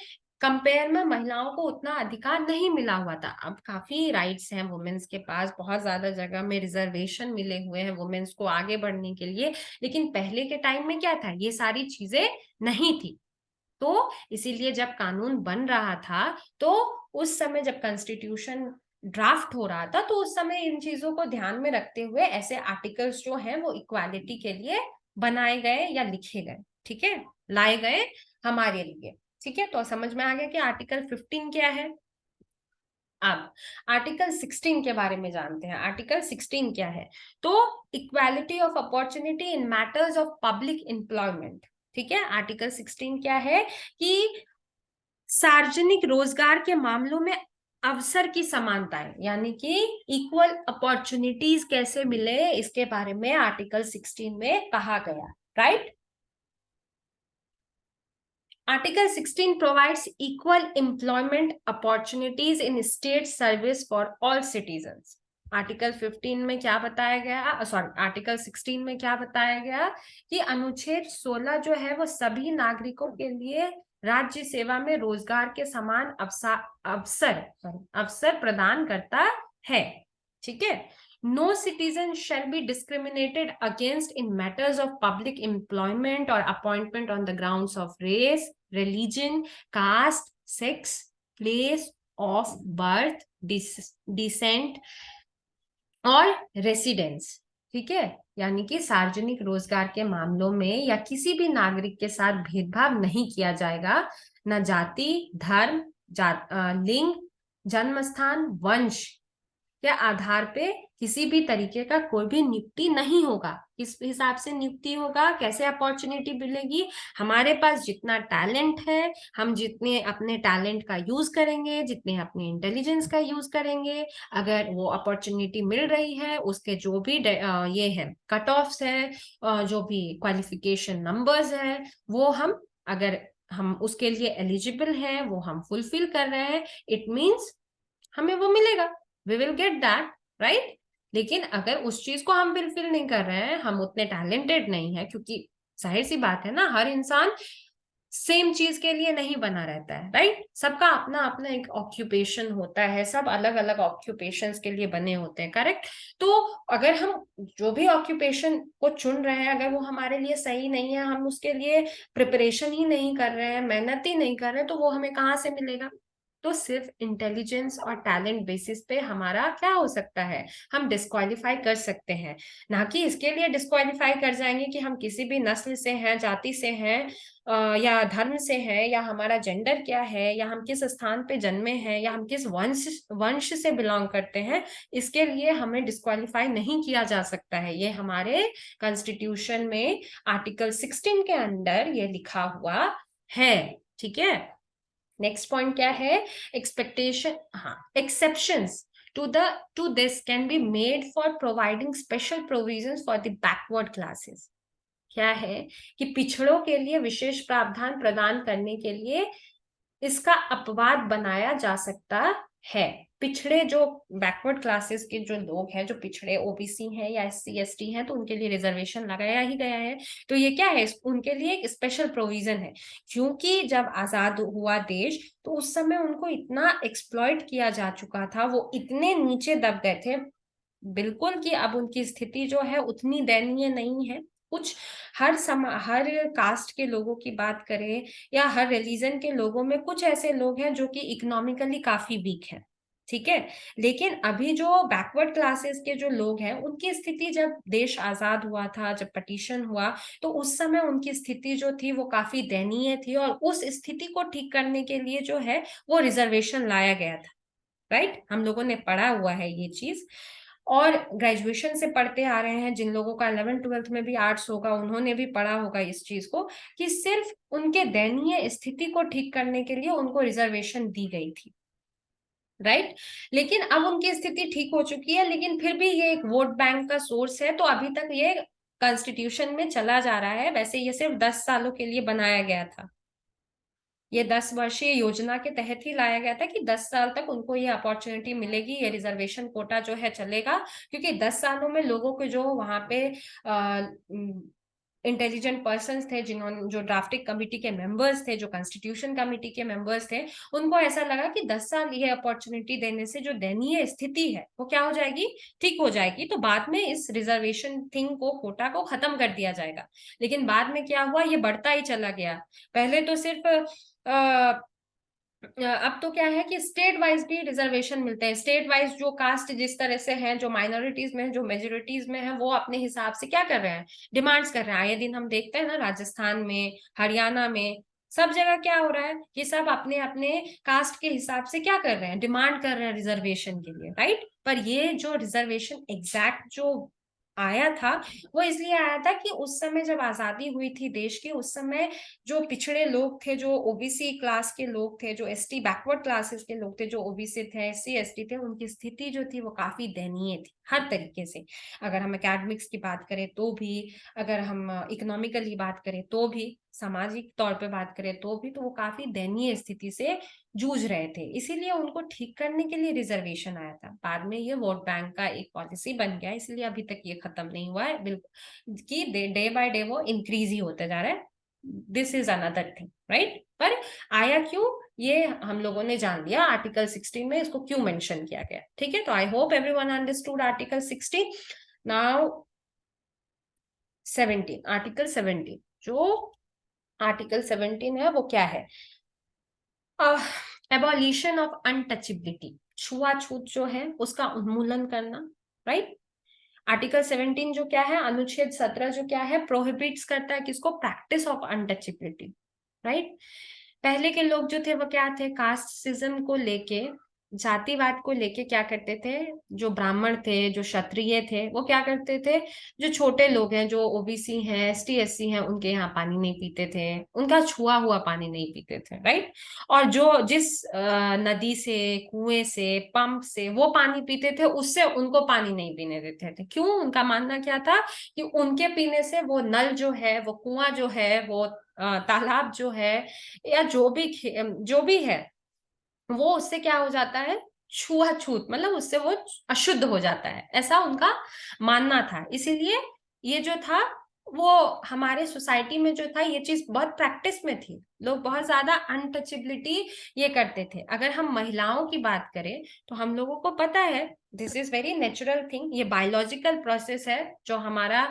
कंपेयर में महिलाओं को उतना अधिकार नहीं मिला हुआ था। अब काफी राइट्स हैं वुमेन्स के पास, बहुत ज्यादा जगह में रिजर्वेशन मिले हुए हैं वुमेन्स को आगे बढ़ने के लिए, लेकिन पहले के टाइम में क्या था, ये सारी चीजें नहीं थी। तो इसीलिए जब कानून बन रहा था, तो उस समय जब कॉन्स्टिट्यूशन ड्राफ्ट हो रहा था, तो उस समय इन चीजों को ध्यान में रखते हुए ऐसे आर्टिकल्स जो हैं वो इक्वालिटी के लिए बनाए गए या लिखे गए। ठीक है, लाए गए हमारे लिए। ठीक है, तो समझ में आ गया कि आर्टिकल 15 क्या है। अब आर्टिकल 16 के बारे में जानते हैं। आर्टिकल 16 क्या है? तो equality of opportunity in matters of public employment. ठीक है, आर्टिकल 16 क्या है कि सार्वजनिक रोजगार के मामलों में अवसर की समानताएं, यानी कि इक्वल अपॉर्चुनिटीज कैसे मिले, इसके बारे में आर्टिकल 16 में कहा गया। Right? Article 16 provides equal employment opportunities in state service for all citizens. Article 15 में क्या बताया गया, सॉरी, आर्टिकल 16 में क्या बताया गया कि अनुच्छेद 16 जो है वो सभी नागरिकों के लिए राज्य सेवा में रोजगार के समान अवसर प्रदान करता है। ठीक है, no citizen shall be discriminated against in matters of public employment or appointment on the grounds of race, religion, caste, sex, place of birth, descent और रेसिडेंस। ठीक है, यानी कि सार्वजनिक रोजगार के मामलों में या किसी भी नागरिक के साथ भेदभाव नहीं किया जाएगा। न जाति, धर्म, लिंग, जन्म स्थान, वंश के आधार पे किसी भी तरीके का कोई भी नियुक्ति नहीं होगा। किस हिसाब से नियुक्ति होगा, कैसे अपॉर्चुनिटी मिलेगी? हमारे पास जितना टैलेंट है, हम जितने अपने टैलेंट का यूज करेंगे, जितने अपने इंटेलिजेंस का यूज करेंगे, अगर वो अपॉर्चुनिटी मिल रही है, उसके जो भी ये है कट ऑफ्स है, जो भी क्वालिफिकेशन नंबर्स है, वो हम, अगर हम उसके लिए एलिजिबल हैं, वो हम फुलफिल कर रहे हैं, इट मीन्स हमें वो मिलेगा, we will get that. Right? लेकिन अगर उस चीज को हम फुलफिल नहीं कर रहे हैं, हम उतने टैलेंटेड नहीं है, क्योंकि जाहिर सी बात है ना, हर इंसान सेम चीज के लिए नहीं बना रहता है, राइट। सबका अपना अपना एक ऑक्यूपेशन होता है, सब अलग अलग ऑक्यूपेशंस के लिए बने होते हैं, करेक्ट। तो अगर हम जो भी ऑक्यूपेशन को चुन रहे हैं, अगर वो हमारे लिए सही नहीं है, हम उसके लिए प्रिपरेशन ही नहीं कर रहे हैं, मेहनत ही नहीं कर रहे हैं, तो वो हमें कहाँ से मिलेगा। तो सिर्फ इंटेलिजेंस और टैलेंट बेसिस पे हमारा क्या हो सकता है, हम डिस्क्वालीफाई कर सकते हैं। ना कि इसके लिए डिस्क्वालीफाई कर जाएंगे कि हम किसी भी नस्ल से हैं, जाति से हैं, या धर्म से है, या हमारा जेंडर क्या है, या हम किस स्थान पे जन्मे हैं, या हम किस वंश वंश से बिलोंग करते हैं। इसके लिए हमें डिस्क्वालीफाई नहीं किया जा सकता है, ये हमारे कॉन्स्टिट्यूशन में आर्टिकल 16 के अंदर ये लिखा हुआ है, ठीक है। नेक्स्ट पॉइंट क्या है, एक्सपेक्टेशन, हाँ, exceptions to this can be made for providing special provisions for the backward classes. क्या है कि पिछड़ों के लिए विशेष प्रावधान प्रदान करने के लिए इसका अपवाद बनाया जा सकता है। पिछड़े जो बैकवर्ड क्लासेस के जो लोग हैं, जो पिछड़े ओबीसी हैं या एससी एसटी हैं, तो उनके लिए रिजर्वेशन लगाया ही गया है। तो ये क्या है, उनके लिए एक स्पेशल प्रोविजन है, क्योंकि जब आजाद हुआ देश तो उस समय उनको इतना एक्सप्लॉइट किया जा चुका था, वो इतने नीचे दब गए थे बिल्कुल, कि अब उनकी स्थिति जो है उतनी दयनीय नहीं है। कुछ हर कास्ट के लोगों की बात करें या हर रिलीजन के लोगों में कुछ ऐसे लोग हैं जो कि इकोनॉमिकली काफी वीक हैं, ठीक है। लेकिन अभी जो बैकवर्ड क्लासेस के जो लोग हैं, उनकी स्थिति, जब देश आजाद हुआ था, जब पटिशन हुआ, तो उस समय उनकी स्थिति जो थी वो काफी दयनीय थी, और उस स्थिति को ठीक करने के लिए जो है वो रिजर्वेशन लाया गया था, राइट। हम लोगों ने पढ़ा हुआ है ये चीज, और ग्रेजुएशन से पढ़ते आ रहे हैं, जिन लोगों का 11th-12th में भी आर्ट्स होगा उन्होंने भी पढ़ा होगा इस चीज को, कि सिर्फ उनके दयनीय स्थिति को ठीक करने के लिए उनको रिजर्वेशन दी गई थी, राइट। लेकिन अब उनकी स्थिति ठीक हो चुकी है, लेकिन फिर भी ये एक वोट बैंक का सोर्स है, तो अभी तक ये कॉन्स्टिट्यूशन में चला जा रहा है। वैसे ये सिर्फ 10 सालों के लिए बनाया गया था, ये 10 वर्षीय योजना के तहत ही लाया गया था कि 10 साल तक उनको ये अपॉर्चुनिटी मिलेगी, ये रिजर्वेशन कोटा जो है चलेगा, क्योंकि 10 सालों में लोगों के जो वहां पे इंटेलिजेंट पर्सन थे, जिन्होंने, जो ड्राफ्टिंग कमिटी के मेंबर्स थे, जो कॉन्स्टिट्यूशन कमिटी के मेंबर्स थे, उनको ऐसा लगा कि 10 साल ये अपॉर्चुनिटी देने से जो दयनीय स्थिति है वो क्या हो जाएगी, ठीक हो जाएगी, तो बाद में इस रिजर्वेशन थिंग को, कोटा को खत्म कर दिया जाएगा। लेकिन बाद में क्या हुआ, ये बढ़ता ही चला गया। पहले तो सिर्फ अब तो क्या है कि स्टेट वाइज भी रिजर्वेशन मिलते हैं। स्टेट वाइज जो कास्ट जिस तरह से हैं, जो माइनॉरिटीज में, जो मेजोरिटीज में है, वो अपने हिसाब से क्या कर रहे हैं, डिमांड्स कर रहे हैं। आए दिन हम देखते हैं ना, राजस्थान में, हरियाणा में, सब जगह क्या हो रहा है कि सब अपने अपने कास्ट के हिसाब से क्या कर रहे हैं, डिमांड कर रहे हैं रिजर्वेशन के लिए, राइट। पर ये जो रिजर्वेशन एग्जैक्ट जो आया था, वो इसलिए आया था कि उस समय जब आजादी हुई थी देश की, उस समय जो पिछड़े लोग थे, जो ओबीसी क्लास के लोग थे, जो एसटी बैकवर्ड क्लासेस के लोग थे, जो ओबीसी थे, एससी एसटी थे, उनकी स्थिति जो थी वो काफी दयनीय थी हर तरीके से। अगर हम एकेडमिक्स की बात करें तो भी, अगर हम इकोनॉमिकली बात करें तो भी, सामाजिक तौर पे बात करें तो भी, तो वो काफी दयनीय स्थिति से जूझ रहे थे। इसीलिए उनको ठीक करने के लिए रिजर्वेशन आया था। बाद में ये वोट बैंक का एक पॉलिसी बन गया, इसलिए अभी तक ये खत्म नहीं हुआ है बिल्कुल, कि डे बाय डे वो इंक्रीज ही होते जा रहा है। This is another thing, right. पर आया क्यों, ये हम लोगों ने जान लिया आर्टिकल 16 में इसको क्यों मेंशन किया गया, ठीक है। तो I hope everyone understood article 16। Now 17, article 17, जो आर्टिकल 17 है वो क्या है, एबॉलिशन ऑफ अनटचेबिलिटी, छुआछूत जो है उसका उन्मूलन करना, राइट। आर्टिकल 17 जो क्या है, अनुच्छेद 17 जो क्या है, प्रोहिबिट्स करता है किसको, प्रैक्टिस ऑफ अनटचेबिलिटी, राइट। पहले के लोग जो थे वो क्या थे, कास्टिज्म को लेके, जातिवाद को लेके क्या करते थे, जो ब्राह्मण थे, जो क्षत्रिय थे, वो क्या करते थे, जो छोटे लोग हैं, जो ओबीसी हैं, एसटी एससी हैं, उनके यहाँ पानी नहीं पीते थे, उनका छुआ हुआ पानी नहीं पीते थे, राइट। और जो जिस नदी से, कुएं से, पंप से वो पानी पीते थे, उससे उनको पानी नहीं पीने देते थे। क्यों, उनका मानना क्या था कि उनके पीने से वो नल जो है, वो कुआं जो है, वो तालाब जो है, या जो भी है, वो उससे क्या हो जाता है, छुआछूत, मतलब उससे वो अशुद्ध हो जाता है, ऐसा उनका मानना था। इसीलिए ये जो था वो हमारे सोसाइटी में जो था ये चीज बहुत प्रैक्टिस में थी, लोग बहुत ज्यादा अनटचेबिलिटी ये करते थे। अगर हम महिलाओं की बात करें तो हम लोगों को पता है this is very natural thing, ये बायोलॉजिकल प्रोसेस है, जो हमारा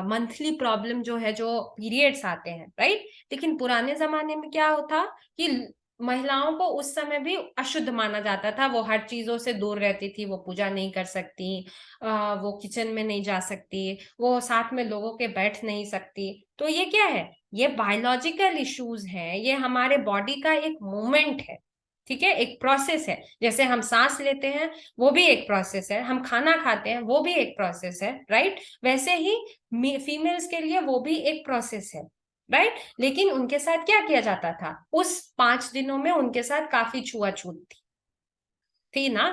मंथली प्रॉब्लम जो है, जो पीरियड्स आते हैं, राइट। लेकिन पुराने जमाने में क्या होता कि महिलाओं को उस समय भी अशुद्ध माना जाता था, वो हर चीजों से दूर रहती थी, वो पूजा नहीं कर सकती, वो किचन में नहीं जा सकती, वो साथ में लोगों के बैठ नहीं सकती। तो ये क्या है, ये बायोलॉजिकल इश्यूज हैं, ये हमारे बॉडी का एक मूवमेंट है, ठीक है, एक प्रोसेस है। जैसे हम सांस लेते हैं वो भी एक प्रोसेस है, हम खाना खाते हैं वो भी एक प्रोसेस है, राइट। वैसे ही फीमेल्स के लिए वो भी एक प्रोसेस है, राइट। लेकिन उनके साथ क्या किया जाता था, उस 5 दिनों में उनके साथ काफी छुआछूत थी ना।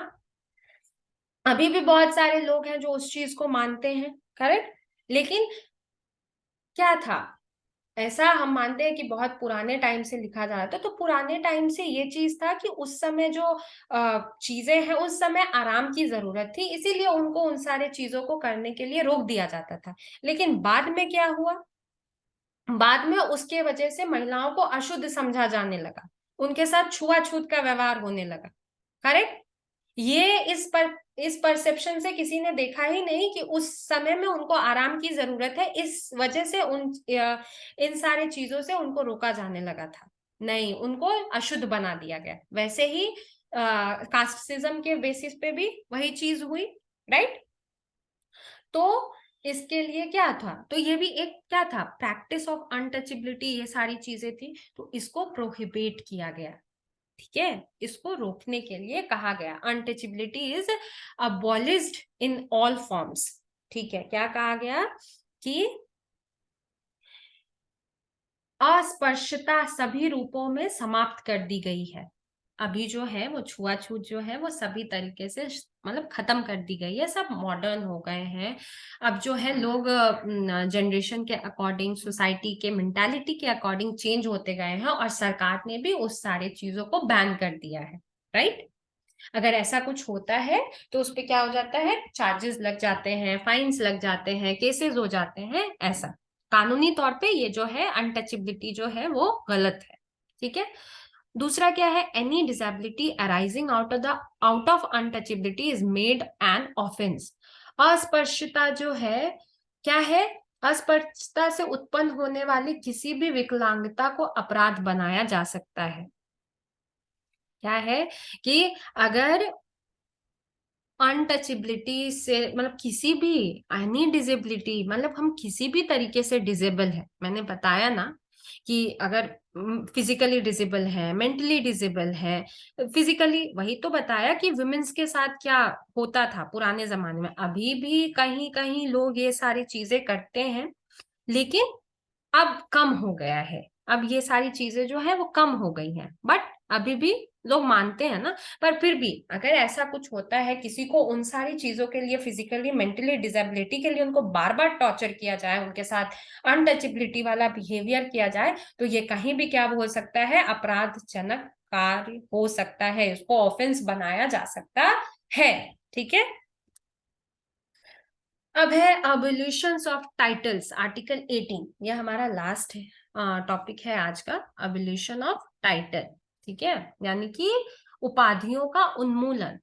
अभी भी बहुत सारे लोग हैं जो उस चीज को मानते हैं, करेक्ट। लेकिन क्या था, ऐसा हम मानते हैं कि बहुत पुराने टाइम से लिखा जा रहा था, तो पुराने टाइम से ये चीज था कि उस समय जो चीजें हैं, उस समय आराम की जरूरत थी, इसीलिए उनको उन सारे चीजों को करने के लिए रोक दिया जाता था। लेकिन बाद में क्या हुआ, बाद में उसके वजह से महिलाओं को अशुद्ध समझा जाने लगा, उनके साथ छुआछूत का व्यवहार होने लगा, करेक्ट। ये इस परसेप्शन से किसी ने देखा ही नहीं कि उस समय में उनको आराम की जरूरत है, इस वजह से इन सारे चीजों से उनको रोका जाने लगा था। नहीं, उनको अशुद्ध बना दिया गया। वैसे ही कास्टिज्म के बेसिस पे भी वही चीज हुई, राइट। तो इसके लिए क्या था, तो ये भी एक क्या था, प्रैक्टिस ऑफ अनटचेबिलिटी, ये सारी चीजें थी, तो इसको प्रोहिबिट किया गया, ठीक है, इसको रोकने के लिए कहा गया untouchability is abolished in all forms, ठीक है। क्या कहा गया कि अस्पृश्यता सभी रूपों में समाप्त कर दी गई है। अभी जो है वो छुआछूत जो है वो सभी तरीके से मतलब खत्म कर दी गई है, सब मॉडर्न हो गए हैं। अब जो है लोग जनरेशन के अकॉर्डिंग, सोसाइटी के मेंटालिटी के अकॉर्डिंग चेंज होते गए हैं, और सरकार ने भी उस सारे चीजों को बैन कर दिया है, राइट। अगर ऐसा कुछ होता है तो उस पे क्या हो जाता है, चार्जेस लग जाते हैं, फाइन्स लग जाते हैं, केसेस हो जाते हैं, ऐसा कानूनी तौर पे ये जो है अनटचेबिलिटी जो है वो गलत है, ठीक है। दूसरा क्या है, any disability arising out of untouchability is made an offence. अस्पृश्यता जो है क्या है, अस्पृश्यता से उत्पन्न होने वाली किसी भी विकलांगता को अपराध बनाया जा सकता है। क्या है कि अगर अनटचेबिलिटी से मतलब किसी भी, एनी डिजेबिलिटी मतलब हम किसी भी तरीके से डिजेबल है, मैंने बताया ना कि अगर फिजिकली डिजेबल है, मेंटली डिजेबल है, फिजिकली वही तो बताया कि वुमेन्स के साथ क्या होता था पुराने जमाने में, अभी भी कहीं कहीं लोग ये सारी चीजें करते हैं, लेकिन अब कम हो गया है। अब ये सारी चीजें जो है वो कम हो गई हैं, बट अभी भी लोग मानते हैं ना। पर फिर भी अगर ऐसा कुछ होता है, किसी को उन सारी चीजों के लिए, फिजिकली मेंटली डिसेबिलिटी के लिए उनको बार बार टॉर्चर किया जाए, उनके साथ अनटचेबिलिटी वाला बिहेवियर किया जाए, तो ये कहीं भी क्या हो सकता है, अपराधजनक कार्य हो सकता है, इसको ऑफेंस बनाया जा सकता है, ठीक है। अब है अबोल्यूशंस ऑफ टाइटल्स, आर्टिकल 18, ये हमारा लास्ट है टॉपिक है आज का, अबोल्यूशन ऑफ टाइटल, ठीक है, यानी कि उपाधियों का उन्मूलन।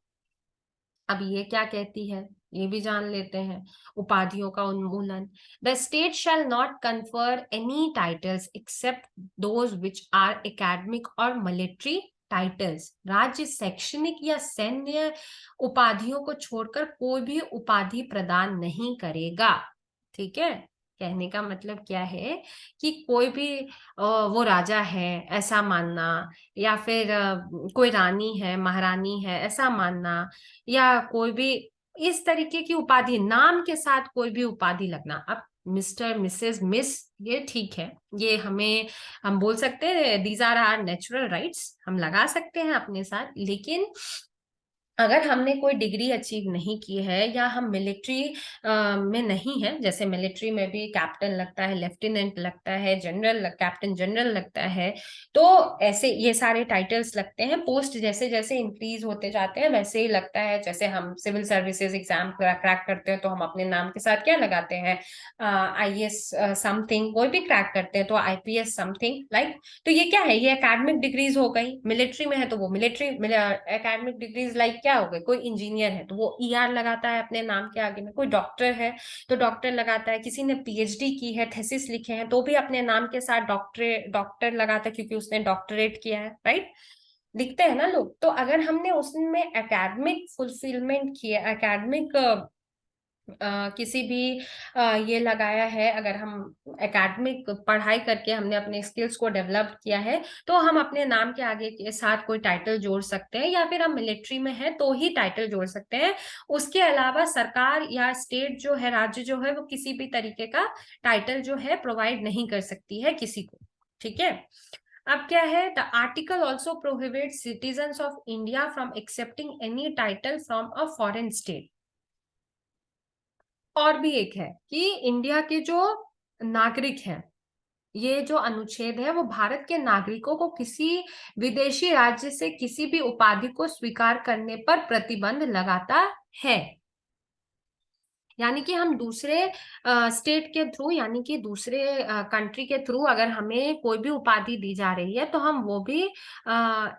अब ये क्या कहती है ये भी जान लेते हैं, उपाधियों का उन्मूलन। The state shall not confer any titles except those which are academic और मिलिट्री टाइटल्स। राज्य शैक्षणिक या सैन्य उपाधियों को छोड़कर कोई भी उपाधि प्रदान नहीं करेगा, ठीक है। कहने का मतलब क्या है कि कोई भी वो राजा है ऐसा मानना, या फिर कोई रानी है, महारानी है ऐसा मानना, या कोई भी इस तरीके की उपाधि, नाम के साथ कोई भी उपाधि लगना। अब मिस्टर, मिसेस, मिस, ये ठीक है, ये हमें हम बोल सकते हैं these are our natural rights, हम लगा सकते हैं अपने साथ, लेकिन अगर हमने कोई डिग्री अचीव नहीं की है या हम मिलिट्री में नहीं है, जैसे मिलिट्री में भी कैप्टन लगता है, लेफ्टिनेंट लगता है, जनरल कैप्टन जनरल लगता है, तो ऐसे ये सारे टाइटल्स लगते हैं। पोस्ट जैसे जैसे इंक्रीज होते जाते हैं वैसे ही लगता है। जैसे हम सिविल सर्विसेज एग्जाम क्रैक करते हैं तो हम अपने नाम के साथ क्या लगाते हैं, आईएएस समथिंग। कोई भी क्रैक करते हैं तो आईपीएस समथिंग लाइक। तो ये क्या है, ये एकेडमिक डिग्रीज हो गई। मिलिट्री में है तो वो मिलिट्री एकेडमिक डिग्रीज लाइक क्या हो गई, कोई इंजीनियर है तो वो ईआर लगाता है अपने नाम के आगे में, कोई डॉक्टर है तो डॉक्टर लगाता है, किसी ने पीएचडी की है, थेसिस लिखे हैं तो भी अपने नाम के साथ डॉक्टर लगाता है क्योंकि उसने डॉक्टरेट किया है, राइट। लिखते हैं ना लोग। तो अगर हमने उसमें एकेडमिक फुलफिलमेंट किया, एकेडमिक किसी भी ये लगाया है, अगर हम एकेडमिक पढ़ाई करके हमने अपने स्किल्स को डेवलप किया है, तो हम अपने नाम के आगे के साथ कोई टाइटल जोड़ सकते हैं, या फिर हम मिलिट्री में है तो ही टाइटल जोड़ सकते हैं। उसके अलावा सरकार या स्टेट जो है, राज्य जो है, वो किसी भी तरीके का टाइटल जो है प्रोवाइड नहीं कर सकती है किसी को, ठीक है। अब क्या है, the article also prohibit citizens of India from accepting any title from a foreign state. और भी एक है कि इंडिया के जो नागरिक हैं, ये जो अनुच्छेद है वो भारत के नागरिकों को किसी विदेशी राज्य से किसी भी उपाधि को स्वीकार करने पर प्रतिबंध लगाता है। यानी कि हम दूसरे स्टेट के थ्रू, यानी कि दूसरे कंट्री के थ्रू अगर हमें कोई भी उपाधि दी जा रही है तो हम वो भी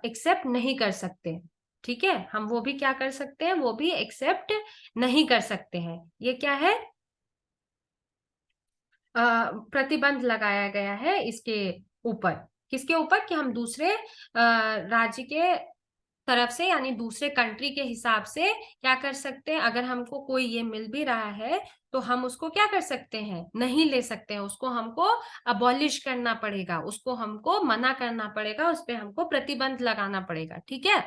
एक्सेप्ट नहीं कर सकते, ठीक है। हम वो भी क्या कर सकते हैं, वो भी एक्सेप्ट नहीं कर सकते हैं। ये क्या है, प्रतिबंध लगाया गया है इसके ऊपर। किसके ऊपर, कि हम दूसरे राज्य के तरफ से, यानी दूसरे कंट्री के हिसाब से क्या कर सकते हैं, अगर हमको कोई ये मिल भी रहा है तो हम उसको क्या कर सकते हैं, नहीं ले सकते हैं, उसको हमको अबॉलिश करना पड़ेगा, उसको हमको मना करना पड़ेगा, उस पर हमको प्रतिबंध लगाना पड़ेगा, ठीक है।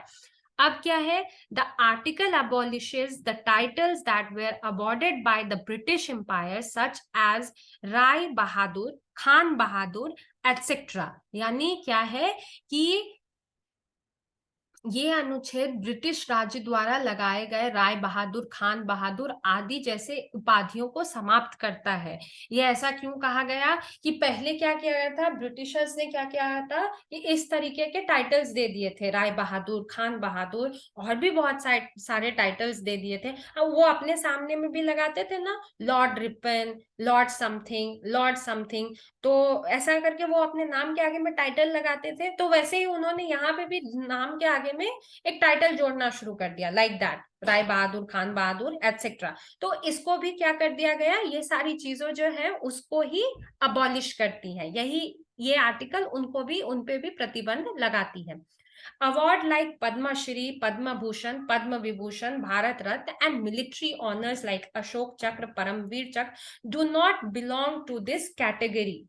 अब क्या है, the article abolishes the titles that were awarded by the British empire such as Rai Bahadur, Khan Bahadur etcetera. यानी क्या है कि ये अनुच्छेद ब्रिटिश राज्य द्वारा लगाए गए राय बहादुर, खान बहादुर आदि जैसे उपाधियों को समाप्त करता है। ये ऐसा क्यों कहा गया कि पहले क्या किया गया था, ब्रिटिशर्स ने क्या किया था कि इस तरीके के टाइटल्स दे दिए थे, राय बहादुर, खान बहादुर और भी बहुत सारे टाइटल्स दे दिए थे। अब वो अपने सामने में भी लगाते थे ना, Lord Ripon, Lord something, Lord something. तो ऐसा करके वो अपने नाम के आगे में टाइटल लगाते थे। तो वैसे ही उन्होंने यहाँ पे भी नाम के आगे में एक टाइटल जोड़ना शुरू कर दिया, like that, Rai Bahadur, Khan Bahadur etcetera. तो इसको भी क्या कर दिया गया, ये सारी चीजों जो है उसको ही अबॉलिश करती है। यही ये आर्टिकल उनको भी, उनपे भी प्रतिबंध लगाती है। Award like Padma Shri, Padma Bhushan, Padma Vibhushan, Bharat Ratna and military honours like Ashok Chakra, Param Vir Chakra do not belong to this category.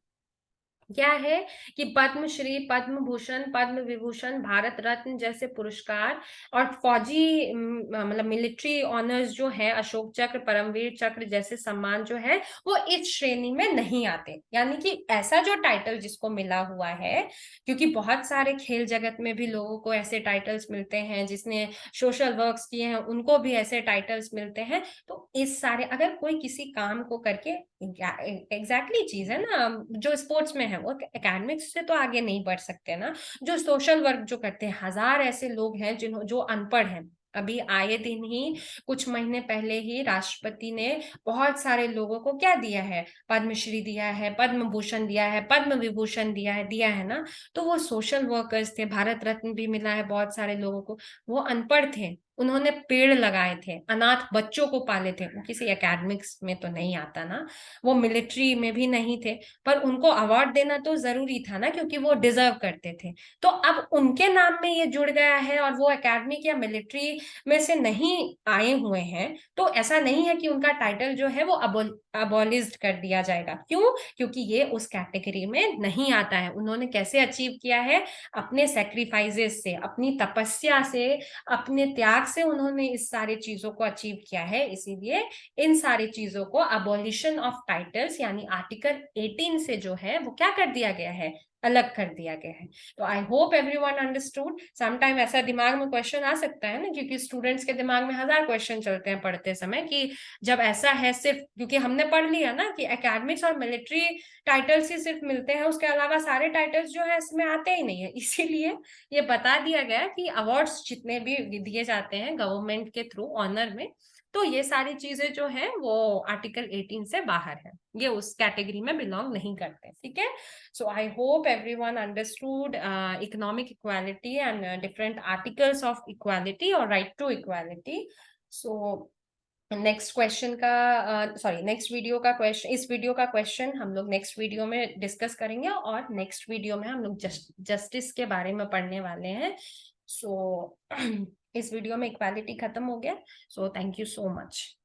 क्या है कि पद्मश्री, पद्म भूषण, पद्म विभूषण, भारत रत्न जैसे पुरस्कार और फौजी मतलब मिलिट्री ऑनर्स जो है, अशोक चक्र, परमवीर चक्र जैसे सम्मान जो है, वो इस श्रेणी में नहीं आते। यानी कि ऐसा जो टाइटल जिसको मिला हुआ है, क्योंकि बहुत सारे खेल जगत में भी लोगों को ऐसे टाइटल्स मिलते हैं, जिसने सोशल वर्क्स किए हैं उनको भी ऐसे टाइटल्स मिलते हैं। तो इस सारे, अगर कोई किसी काम को करके, एग्जैक्टली चीज है ना, जो स्पोर्ट्स में है वो एकेडमिक्स से तो आगे नहीं बढ़ सकते ना। जो सोशल वर्क जो करते हैं, हजार ऐसे लोग हैं जो अनपढ़ हैं। अभी आए दिन ही, कुछ महीने पहले ही राष्ट्रपति ने बहुत सारे लोगों को क्या दिया है, पद्मश्री दिया है, पद्म भूषण दिया है, पद्म विभूषण दिया है ना। तो वो सोशल वर्कर्स थे, भारत रत्न भी मिला है बहुत सारे लोगों को। वो अनपढ़ थे, उन्होंने पेड़ लगाए थे, अनाथ बच्चों को पाले थे। वो किसी एकेडमिक्स में तो नहीं आता ना, वो मिलिट्री में भी नहीं थे, पर उनको अवार्ड देना तो जरूरी था ना, क्योंकि वो डिजर्व करते थे। तो अब उनके नाम में ये जुड़ गया है और वो एकेडमिक या मिलिट्री में से नहीं आए हुए हैं, तो ऐसा नहीं है कि उनका टाइटल जो है वो अबॉलिश्ड कर दिया जाएगा। क्यों, क्योंकि ये उस कैटेगरी में नहीं आता है। उन्होंने कैसे अचीव किया है, अपने सेक्रीफाइसेस से, अपनी तपस्या से, अपने त्याग से उन्होंने इस सारी चीजों को अचीव किया है। इसीलिए इन सारी चीजों को अबॉलिशन ऑफ टाइटल्स यानी आर्टिकल 18 से जो है वो क्या कर दिया गया है, अलग कर दिया गया है। तो I hope everyone understood. Sometime ऐसा दिमाग में क्वेश्चन आ सकता है ना, क्योंकि स्टूडेंट्स के दिमाग में 1000 क्वेश्चन चलते हैं पढ़ते समय, कि जब ऐसा है सिर्फ क्योंकि हमने पढ़ लिया ना कि एकेडमिक्स और मिलिट्री टाइटल्स ही सिर्फ मिलते हैं, उसके अलावा सारे टाइटल्स जो है इसमें आते ही नहीं है, इसीलिए ये बता दिया गया कि अवार्ड्स जितने भी दिए जाते हैं गवर्नमेंट के थ्रू ऑनर में, तो ये सारी चीजें जो है वो आर्टिकल 18 से बाहर है, ये उस कैटेगरी में बिलोंग नहीं करते, ठीक है। So I hope everyone understood economic equality and different articles of equality or right to equality. So next question का सॉरी नेक्स्ट वीडियो का क्वेश्चन, इस वीडियो का क्वेश्चन हम लोग नेक्स्ट वीडियो में डिस्कस करेंगे, और नेक्स्ट वीडियो में हम लोग जस्टिस के बारे में पढ़ने वाले हैं। सो इस वीडियो में इक्वालिटी खत्म हो गया। So thank you so much.